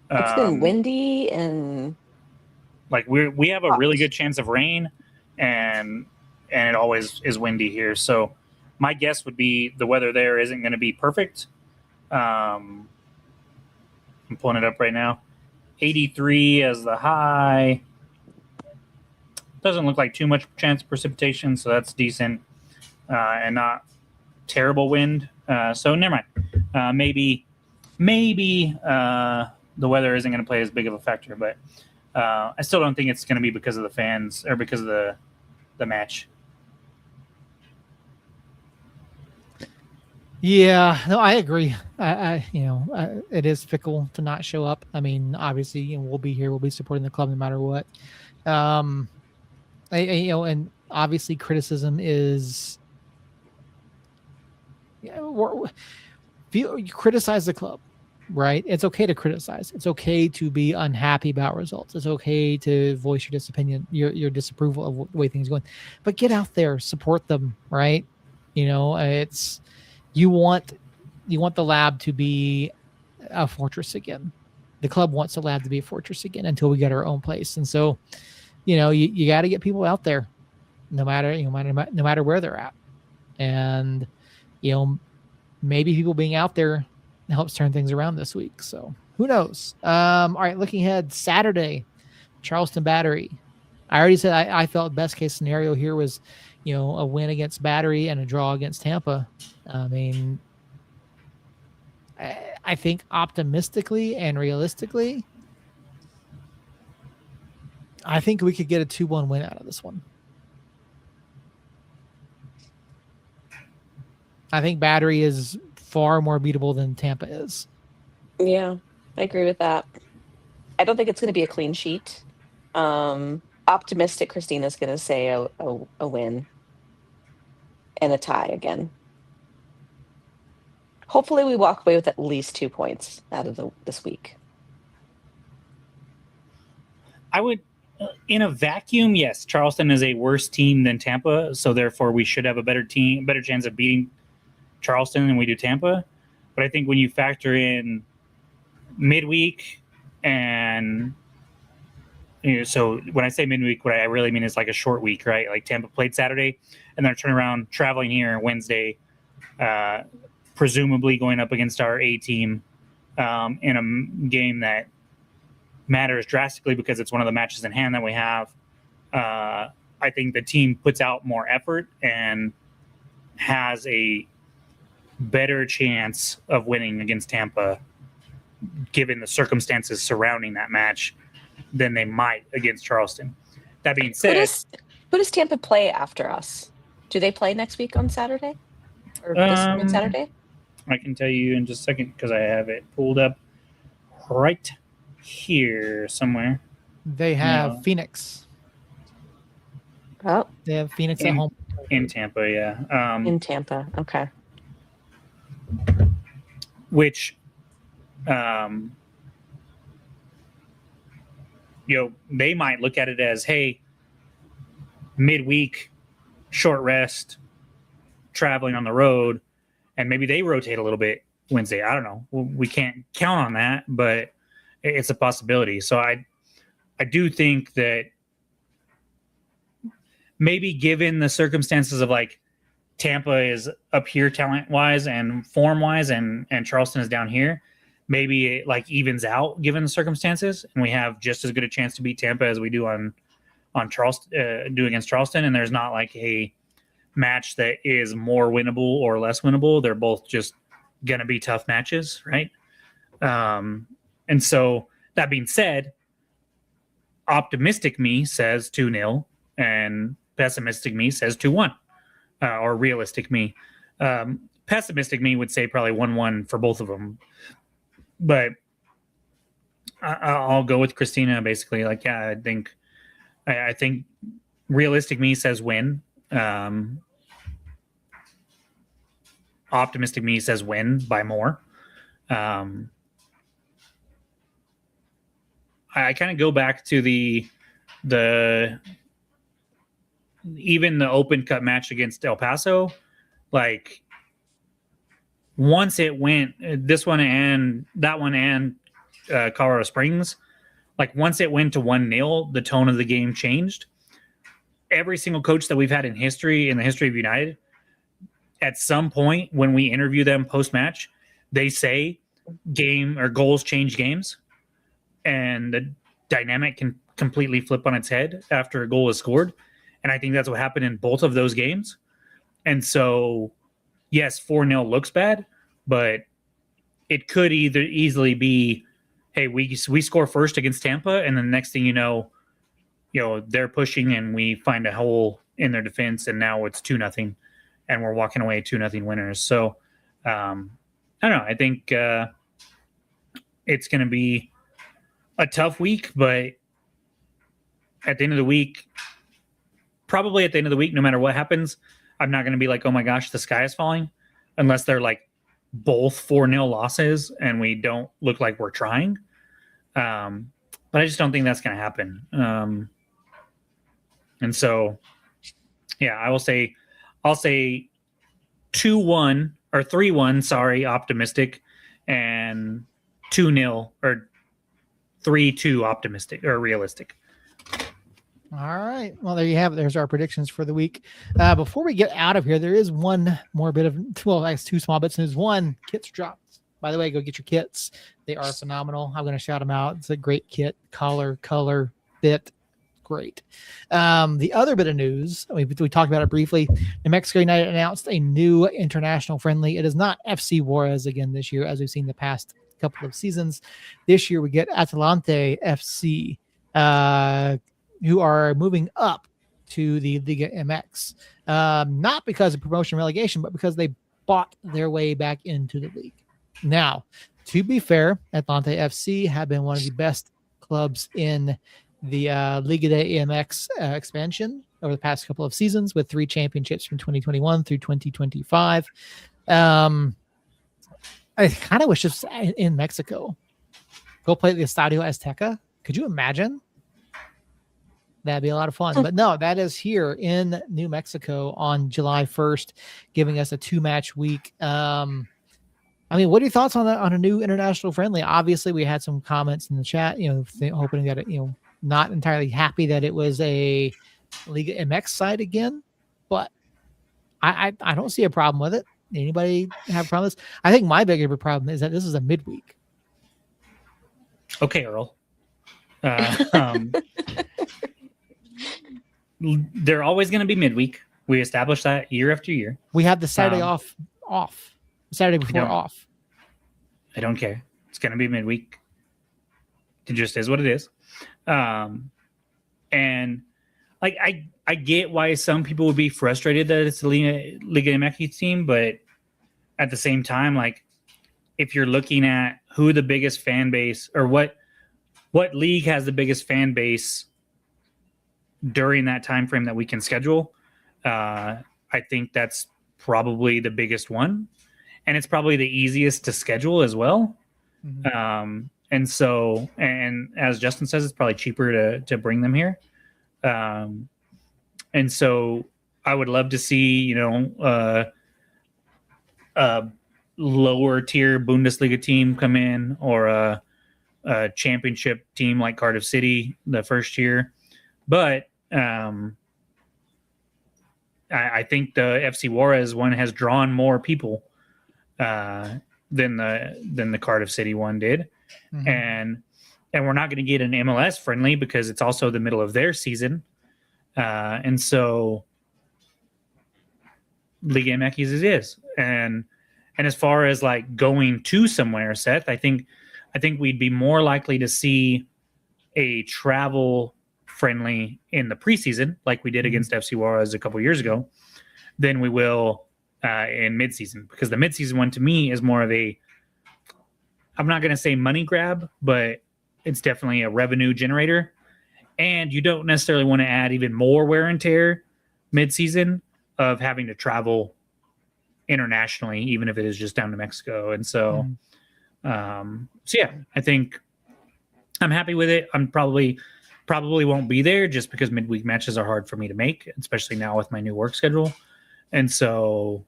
Speaker 3: It's been windy and
Speaker 2: like we have a really good chance of rain, and it always is windy here. So my guess would be the weather there isn't going to be perfect. I'm pulling it up right now. 83 as the high. Doesn't look like too much chance of precipitation, so that's decent and not terrible wind. So never mind. Maybe the weather isn't going to play as big of a factor, but I still don't think it's going to be because of the fans or because of the match.
Speaker 1: Yeah, no, I agree. It is fickle to not show up. I mean, obviously, we'll be here. We'll be supporting the club no matter what. And obviously, criticism is, you criticize the club, right? It's okay to criticize. It's okay to be unhappy about results. It's okay to voice your disopinion, your disapproval of the way things are going. But get out there, support them, right? It's you want the lab to be a fortress again. The club wants the lab to be a fortress again until we get our own place. And so, you got to get people out there, no matter where they're at, and maybe people being out there helps turn things around this week. So who knows? All right, looking ahead, Saturday, Charleston Battery. I already said I felt best case scenario here was, a win against Battery and a draw against Tampa. I mean, I think optimistically and realistically, I think we could get a 2-1 win out of this one. I think Battery is far more beatable than Tampa is.
Speaker 3: Yeah, I agree with that. I don't think it's going to be a clean sheet. Optimistic Christina's going to say a win and a tie again. Hopefully we walk away with at least 2 points out of this week.
Speaker 2: I would, in a vacuum, yes, Charleston is a worse team than Tampa, so therefore we should have a better chance of beating Charleston than we do Tampa. But I think when you factor in midweek and so when I say midweek, what I really mean is like a short week, right? Like Tampa played Saturday and they're turning around traveling here Wednesday, presumably going up against our A team in a game that matters drastically because it's one of the matches in hand that we have. I think the team puts out more effort and has a better chance of winning against Tampa given the circumstances surrounding that match than they might against Charleston. That being said,
Speaker 3: who does Tampa play after us? Do they play next week on Saturday or this coming Saturday?
Speaker 2: I can tell you in just a second because I have it pulled up right here somewhere.
Speaker 1: They have Phoenix.
Speaker 3: Oh,
Speaker 1: they have Phoenix at home
Speaker 2: in Tampa. Yeah,
Speaker 3: in Tampa. Okay.
Speaker 2: Which, they might look at it as, hey, midweek, short rest, traveling on the road, and maybe they rotate a little bit Wednesday. I don't know. We can't count on that, but it's a possibility. So I do think that maybe given the circumstances of like Tampa is up here talent-wise and form-wise, and Charleston is down here, maybe it like evens out given the circumstances, and we have just as good a chance to beat Tampa as we do on Charleston, do against Charleston, and there's not like a match that is more winnable or less winnable. They're both just gonna be tough matches, right? And so that being said, optimistic me says 2-0, and pessimistic me says 2-1, or realistic me. Pessimistic me would say probably 1-1 for both of them, but I'll go with Christina. Basically, like, yeah, I think realistic me says win. Optimistic me says win by more. I kind of go back to the even the open cut match against El Paso. Like, once it went this one and that one and Colorado Springs, like once it went to 1-0, the tone of the game changed. Every single coach that we've had in the history of United, at some point when we interview them post-match, they say game or goals change games, and the dynamic can completely flip on its head after a goal is scored. And I think that's what happened in both of those games. And so, yes, 4-0 looks bad, but it could either easily be, hey, we score first against Tampa, and then the next thing you know, they're pushing and we find a hole in their defense, and now it's 2-0, and we're walking away 2-0 winners. So I don't know. I think it's going to be a tough week, but at the end of the week, probably at the end of the week, no matter what happens, I'm not going to be like, oh my gosh, the sky is falling, unless they're like both 4-0 losses and we don't look like we're trying. But I just don't think that's going to happen. And so, yeah, I'll say 2-1 or 3-1, sorry, optimistic, and 2-0 or 3-2 optimistic or realistic.
Speaker 1: All right. Well, there you have it. There's our predictions for the week. Before we get out of here, there is one more bit of, well, I guess 2 small bits news. One, kits dropped. By the way, go get your kits. They are phenomenal. I'm going to shout them out. It's a great kit. Color, fit. Great. The other bit of news, we talked about it briefly. New Mexico United announced a new international friendly. It is not FC Juarez again this year, as we've seen the past couple of seasons. This year we get Atlante FC, who are moving up to the Liga MX, not because of promotion relegation, but because they bought their way back into the league. Now, to be fair, Atlante FC have been one of the best clubs in the Liga de MX expansion over the past couple of seasons, with 3 championships from 2021 through 2025. I kind of wish it's in Mexico. Go play at the Estadio Azteca. Could you imagine? That'd be a lot of fun. But no, that is here in New Mexico on July 1st, giving us a 2-match week. I mean, what are your thoughts on a new international friendly? Obviously, we had some comments in the chat, hoping that it, not entirely happy that it was a Liga MX side again, but I don't see a problem with it. Anybody have a problem with this? I think my bigger problem is that this is a midweek.
Speaker 2: Okay, Earl. They're always going to be midweek. We established that year after year.
Speaker 1: We have the Saturday off. Saturday before off.
Speaker 2: I don't care. It's going to be midweek. It just is what it is. And like I get why some people would be frustrated that it's a Liga MX team, but at the same time, like if you're looking at who the biggest fan base or what league has the biggest fan base during that time frame that we can schedule, I think that's probably the biggest one, and it's probably the easiest to schedule as well. Mm-hmm. And so, and as Justin says, it's probably cheaper to bring them here. And so I would love to see, a lower tier Bundesliga team come in, or a championship team like Cardiff City the first year. But I think the FC Juarez one has drawn more people than the Cardiff City one did. Mm-hmm. And we're not going to get an MLS friendly because it's also the middle of their season. And so Liga MX is. And as far as like going to somewhere, Seth, I think we'd be more likely to see a travel friendly in the preseason, like we did against FC Juarez a couple years ago, than we will in midseason, because the midseason one to me is more of a, I'm not going to say money grab, but it's definitely a revenue generator. And you don't necessarily want to add even more wear and tear midseason of having to travel internationally, even if it is just down to Mexico. And so, so yeah, I think I'm happy with it. I'm probably won't be there just because midweek matches are hard for me to make, especially now with my new work schedule. And so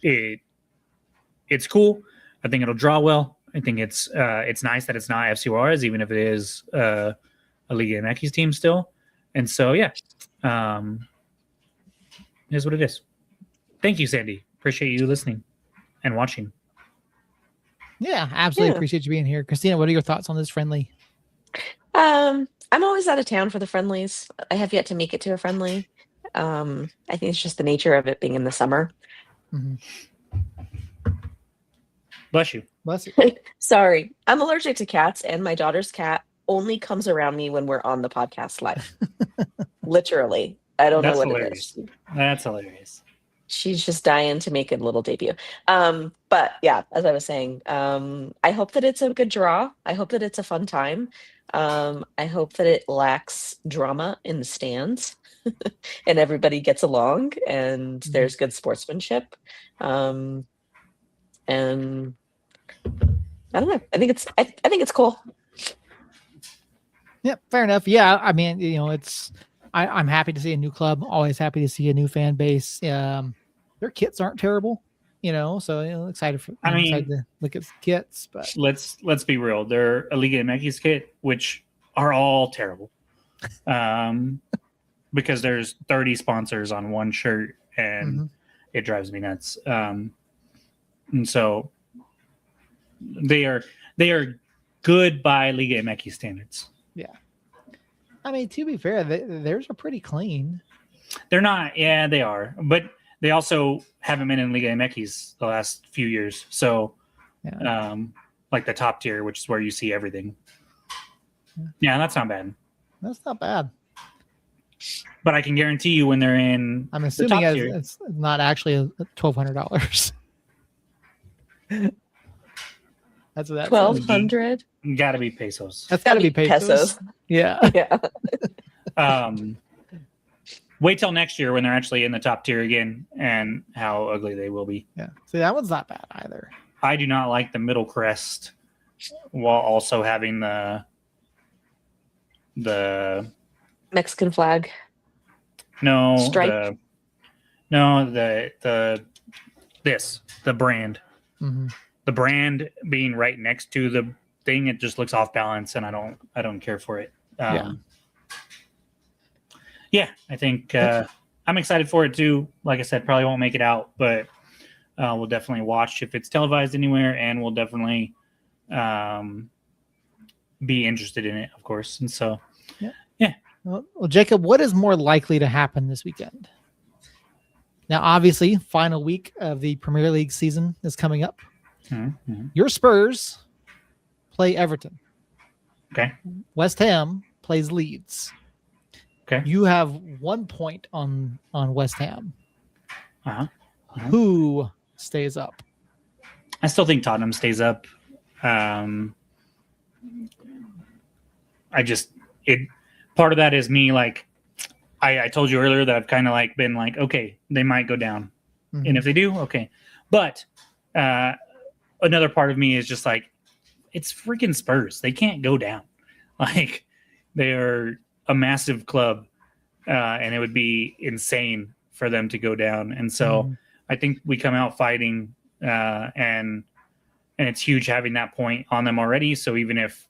Speaker 2: it's cool. I think it'll draw well. I think it's nice that it's not FC Juarez, even if it is a Liga MX team still. And so, yeah, it is what it is. Thank you, Sandy. Appreciate you listening and watching.
Speaker 1: Yeah, absolutely. Appreciate you being here. Christina, what are your thoughts on this friendly?
Speaker 3: I'm always out of town for the friendlies. I have yet to make it to a friendly. I think it's just the nature of it being in the summer.
Speaker 1: Mm-hmm.
Speaker 2: Bless you.
Speaker 1: Bless you.
Speaker 3: Sorry. I'm allergic to cats, and my daughter's cat only comes around me when we're on the podcast live. Literally. I don't know what
Speaker 2: hilarious.
Speaker 3: it is.
Speaker 2: That's hilarious.
Speaker 3: She's just dying to make a little debut. But yeah, as I was saying, I hope that it's a good draw. I hope that it's a fun time. I hope that it lacks drama in the stands and everybody gets along and there's good sportsmanship. And I don't know. I think it's cool.
Speaker 1: Yeah, fair enough. Yeah, I mean, I'm happy to see a new club. Always happy to see a new fan base. Their kits aren't terrible, so excited excited to look at the kits. But
Speaker 2: let's be real. They're a Liga MX kit, which are all terrible, because there's 30 sponsors on one shirt, and it drives me nuts. And so they are good by Liga MX standards.
Speaker 1: Yeah, I mean, to be fair, theirs are pretty clean.
Speaker 2: They're not. Yeah, they are, but they also haven't been in Liga MX the last few years. So, like the top tier, which is where you see everything. Yeah, that's not bad.
Speaker 1: That's not bad.
Speaker 2: But I can guarantee you when they're in,
Speaker 1: I'm assuming it's not actually $1,200. That's what that
Speaker 3: 1,200.
Speaker 2: Got to be pesos.
Speaker 1: That's got to be pesos. Yeah.
Speaker 3: Yeah.
Speaker 2: Wait till next year when they're actually in the top tier again, and how ugly they will be.
Speaker 1: Yeah. See, that one's not bad either.
Speaker 2: I do not like the middle crest, while also having the
Speaker 3: Mexican flag.
Speaker 2: No.
Speaker 3: Stripe.
Speaker 2: The brand.
Speaker 1: Mm-hmm.
Speaker 2: The brand being right next to the thing, it just looks off balance, and I don't care for it. Yeah, I think I'm excited for it too. Like I said, probably won't make it out, but we'll definitely watch if it's televised anywhere, and we'll definitely be interested in it, of course. And so, yeah.
Speaker 1: Well, Jacob, what is more likely to happen this weekend? Now, obviously, final week of the Premier League season is coming up.
Speaker 2: Mm-hmm.
Speaker 1: Your Spurs play Everton.
Speaker 2: Okay.
Speaker 1: West Ham plays Leeds.
Speaker 2: Okay.
Speaker 1: You have 1 point on West Ham.
Speaker 2: Uh-huh.
Speaker 1: Who stays up?
Speaker 2: I still think Tottenham stays up. Part of that is me, like I told you earlier that I've kind of like been like, okay, they might go down.
Speaker 1: Mm-hmm.
Speaker 2: And if they do, okay. But another part of me is just like, it's freaking Spurs. They can't go down. Like, they are a massive club, and it would be insane for them to go down. And so I think we come out fighting, and it's huge having that point on them already. So even if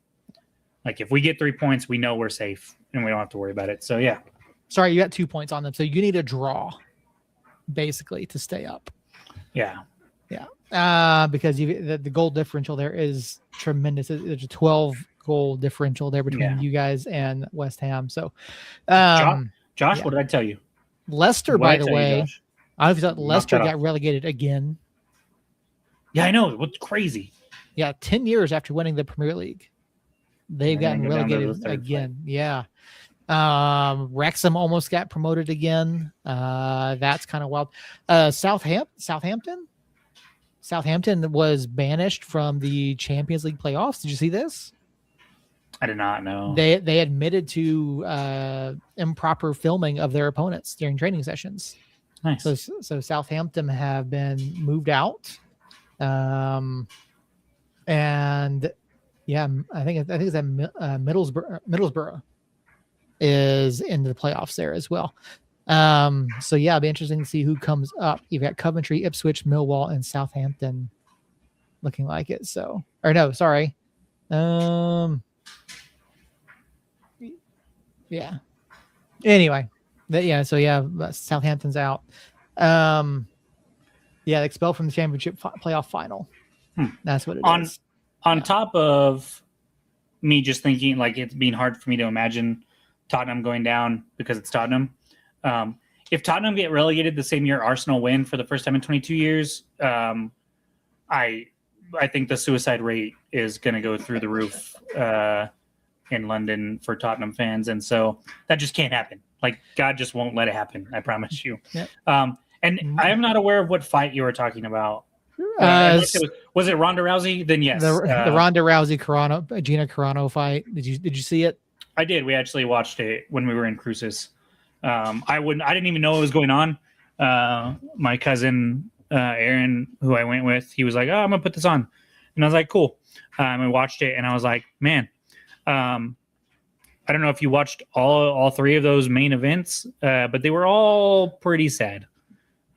Speaker 2: we get 3 points, we know we're safe and we don't have to worry about it. So yeah.
Speaker 1: Sorry, you got 2 points on them. So you need a draw, basically, to stay up.
Speaker 2: Yeah.
Speaker 1: Yeah. Because the goal differential there is tremendous. There's a 12 goal differential there between you guys and West Ham. So,
Speaker 2: Josh, what did I tell you?
Speaker 1: Leicester, by the way, I thought Leicester got relegated again.
Speaker 2: Yeah, I know. What's crazy?
Speaker 1: Yeah, 10 years after winning the Premier League, they've gotten relegated again. Yeah. Wrexham almost got promoted again. That's kind of wild. Southampton was banished from the Champions League playoffs. Did you see this?
Speaker 2: I did not know.
Speaker 1: They admitted to improper filming of their opponents during training sessions.
Speaker 2: Nice.
Speaker 1: So Southampton have been moved out. And yeah, I think it's that Middlesbrough is into the playoffs there as well. So yeah, it'll be interesting to see who comes up. You've got Coventry, Ipswich, Millwall, and Southampton looking like it. So, or no, sorry. Yeah. Anyway, so yeah, Southampton's out. Yeah, expelled from the championship playoff final. That's what it is.
Speaker 2: On top of me just thinking, like, it's being hard for me to imagine Tottenham going down because it's Tottenham. If Tottenham get relegated the same year Arsenal win for the first time in 22 years, I think the suicide rate is going to go through the roof in London for Tottenham fans. And so that just can't happen. Like, God just won't let it happen. I promise you.
Speaker 1: Yeah.
Speaker 2: And I am not aware of what fight you were talking about. Unless was it Ronda Rousey? Then yes,
Speaker 1: the Ronda Rousey Gina Carano fight. Did you see it?
Speaker 2: I did. We actually watched it when we were in Cruces. I didn't even know what was going on. My cousin Aaron, who I went with, he was like, "Oh, I'm gonna put this on," and I was like, "Cool." I watched it, and I was like, "Man, I don't know if you watched all three of those main events, but they were all pretty sad."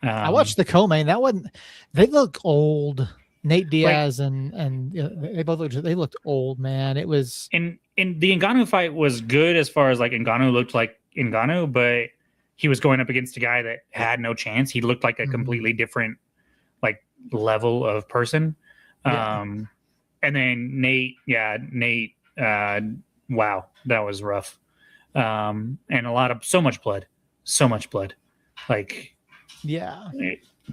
Speaker 1: I watched the co-main. That wasn't. They look old. Nate Diaz and they both looked old, man. It was
Speaker 2: in the Ngannou fight was good as far as like Ngannou looked like Ngannou, but he was going up against a guy that had no chance. He looked like a completely different like level of person.
Speaker 1: Yeah.
Speaker 2: And then Nate, wow, that was rough. And so much blood, like.
Speaker 1: Yeah,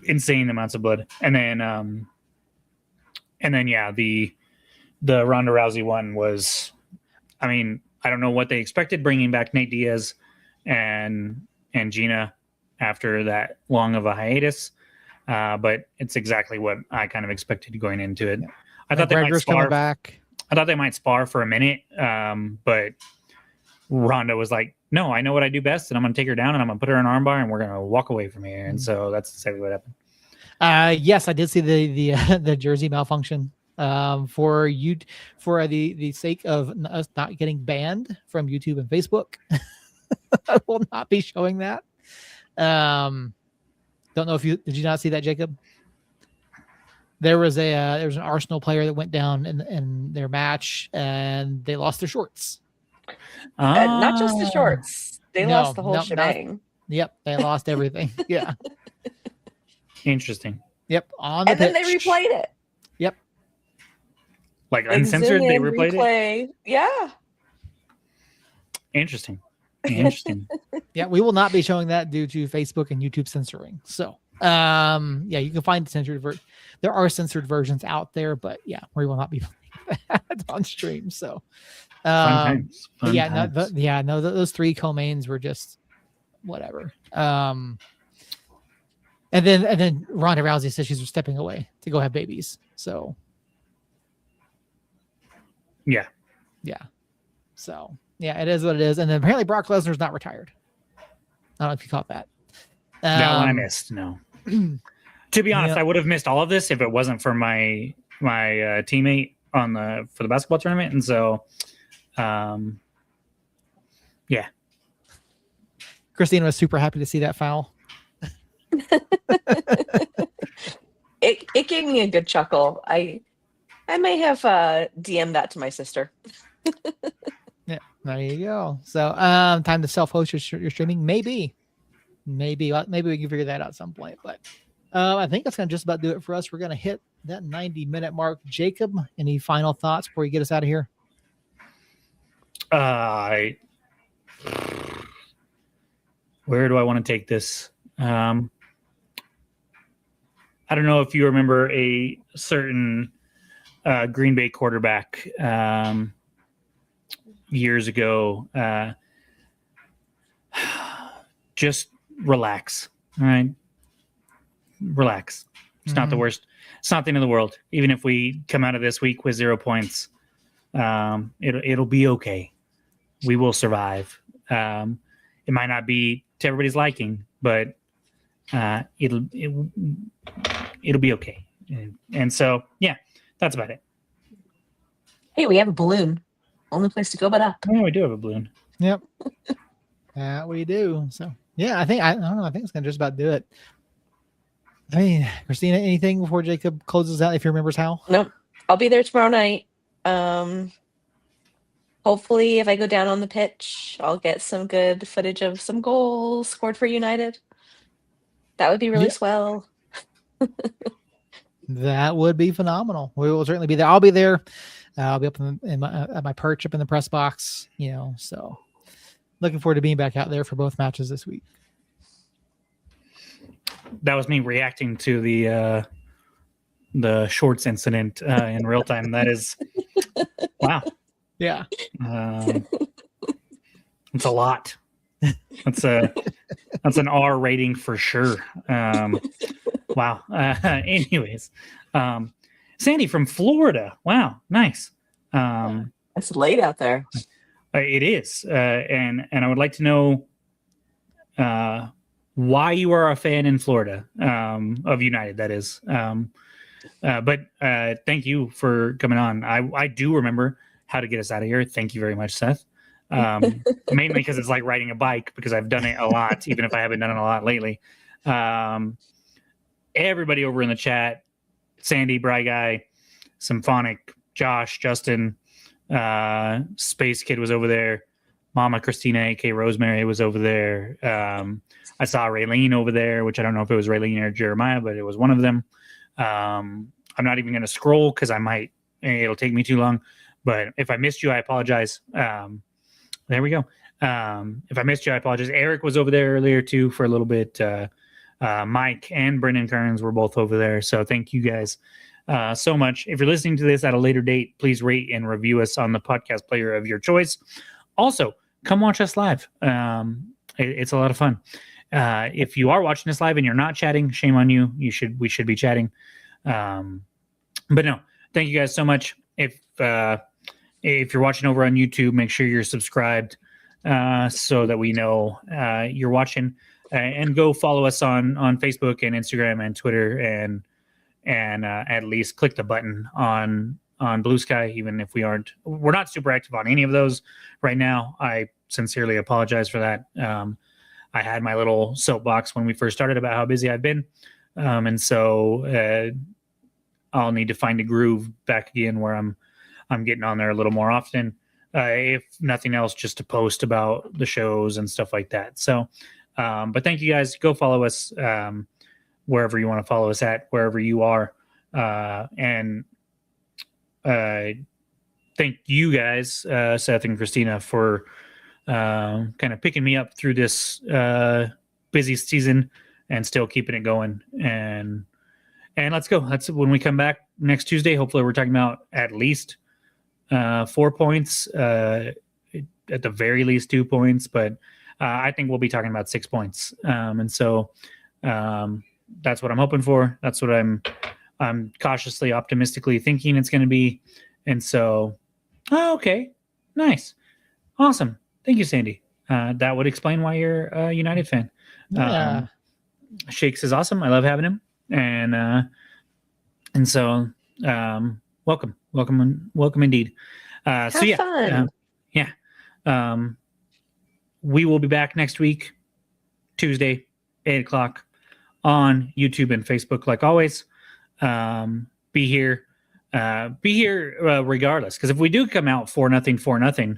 Speaker 2: insane amounts of blood, and then the Ronda Rousey one was, I mean, I don't know what they expected bringing back Nate Diaz and Gina after that long of a hiatus, but it's exactly what I kind of expected going into it. I thought they might spar
Speaker 1: back.
Speaker 2: I thought they might spar for a minute, but Ronda was like, "No, I know what I do best, and I'm going to take her down, and I'm going to put her in an armbar, and we're going to walk away from here." And so that's exactly what happened.
Speaker 1: Yes, I did see the jersey malfunction. For the sake of us not getting banned from YouTube and Facebook, I will not be showing that. Don't know if did you not see that, Jacob? There was an Arsenal player that went down in their match, and they lost their shorts.
Speaker 3: Not just the shorts. They lost the whole shebang.
Speaker 1: Yep, they lost everything. Yeah.
Speaker 2: Interesting.
Speaker 1: Yep, on
Speaker 3: the pitch.
Speaker 1: Then
Speaker 3: they replayed it.
Speaker 1: Yep.
Speaker 2: Like uncensored, they replayed it?
Speaker 3: Yeah.
Speaker 2: Interesting.
Speaker 1: Yeah, we will not be showing that due to Facebook and YouTube censoring. So, yeah, you can find censored there are censored versions out there, but yeah, we will not be playing that on stream. So,
Speaker 2: Fun times.
Speaker 1: Those three co-mains were just whatever. And then Ronda Rousey said she's stepping away to go have babies. So
Speaker 2: yeah.
Speaker 1: So yeah, it is what it is. And then apparently Brock Lesnar's not retired. I don't know if you caught that.
Speaker 2: That one I missed. No. To be honest, I would have missed all of this if it wasn't for my teammate for the basketball tournament, and so. Yeah.
Speaker 1: Christina was super happy to see that foul.
Speaker 3: It gave me a good chuckle. I may have DM'd that to my sister.
Speaker 1: Yeah, there you go. So time to self-host your streaming. Maybe we can figure that out at some point. But I think that's gonna just about do it for us. We're gonna hit that 90-minute mark. Jacob, any final thoughts before you get us out of here?
Speaker 2: Where do I want to take this? I don't know if you remember a certain Green Bay quarterback years ago. Just relax. All right. Relax. It's not the worst. It's not the end of the world. Even if we come out of this week with 0 points, it'll be okay. We will survive. It might not be to everybody's liking, but it'll be okay. And so, yeah, that's about it.
Speaker 3: Hey, we have a balloon. Only place to go but up.
Speaker 2: Yeah, we do have a balloon.
Speaker 1: Yep. We do. So, yeah, I think it's going to just about do it. I mean, Christina, anything before Jacob closes out, if he remembers how?
Speaker 3: Nope. I'll be there tomorrow night. Hopefully, if I go down on the pitch, I'll get some good footage of some goals scored for United. That would be really swell.
Speaker 1: That would be phenomenal. We will certainly be there. I'll be there. I'll be up at my perch up in the press box, so looking forward to being back out there for both matches this week.
Speaker 2: That was me reacting to the shorts incident in real time. That is, wow.
Speaker 1: Yeah.
Speaker 2: It's a lot. That's an R rating for sure. Wow. Anyways, Sandy from Florida. Wow, nice.
Speaker 3: It's late out there.
Speaker 2: It is, and I would like to know why you are a fan in Florida of United. That is, but thank you for coming on. I do remember how to get us out of here. Thank you very much, Seth. Mainly because it's like riding a bike, because I've done it a lot, even if I haven't done it a lot lately. Everybody over in the chat, Sandy, Bry Guy, Symphonic, Josh, Justin, Space Kid was over there. Mama Christina, aka Rosemary, was over there. I saw Raylene over there, which I don't know if it was Raylene or Jeremiah, but it was one of them. I'm not even going to scroll because it'll take me too long. But if I missed you, I apologize. There we go. If I missed you, I apologize. Eric was over there earlier too for a little bit. Mike and Brendan Kearns were both over there. So thank you guys so much. If you're listening to this at a later date, please rate and review us on the podcast player of your choice. Also, come watch us live. It's a lot of fun. If you are watching us live and you're not chatting, shame on you. We should be chatting. But no, thank you guys so much. If you're watching over on YouTube, make sure you're subscribed so that we know you're watching. And go follow us on Facebook and Instagram and Twitter, and at least click the button on Blue Sky, even if we're not super active on any of those right now. I sincerely apologize for that. I had my little soapbox when we first started about how busy I've been, and so I'll need to find a groove back again where I'm getting on there a little more often, if nothing else, just to post about the shows and stuff like that. So. But thank you guys. Go follow us wherever you want to follow us at, wherever you are. And thank you guys, Seth and Christina, for kind of picking me up through this busy season and still keeping it going. And let's go. That's when we come back next Tuesday. Hopefully we're talking about at least 4 points, at the very least 2 points, but I think we'll be talking about 6 points. And so that's what I'm hoping for. That's what I'm cautiously optimistically thinking it's going to be. And so, okay, nice. Awesome. Thank you, Sandy. That would explain why you're a United fan.
Speaker 1: Yeah.
Speaker 2: Shakes is awesome. I love having him. And so welcome indeed.
Speaker 3: Have
Speaker 2: so yeah,
Speaker 3: fun.
Speaker 2: We will be back next week, Tuesday, 8 o'clock on YouTube and Facebook, like always. Be here regardless. Because if we do come out 4-0,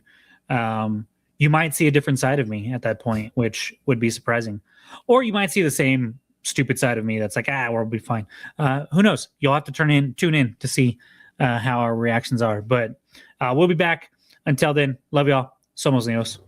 Speaker 2: you might see a different side of me at that point, which would be surprising. Or you might see the same stupid side of me that's like, we'll be fine. Who knows? You'll have to tune in to see how our reactions are. But we'll be back. Until then, love y'all. Somos Neos.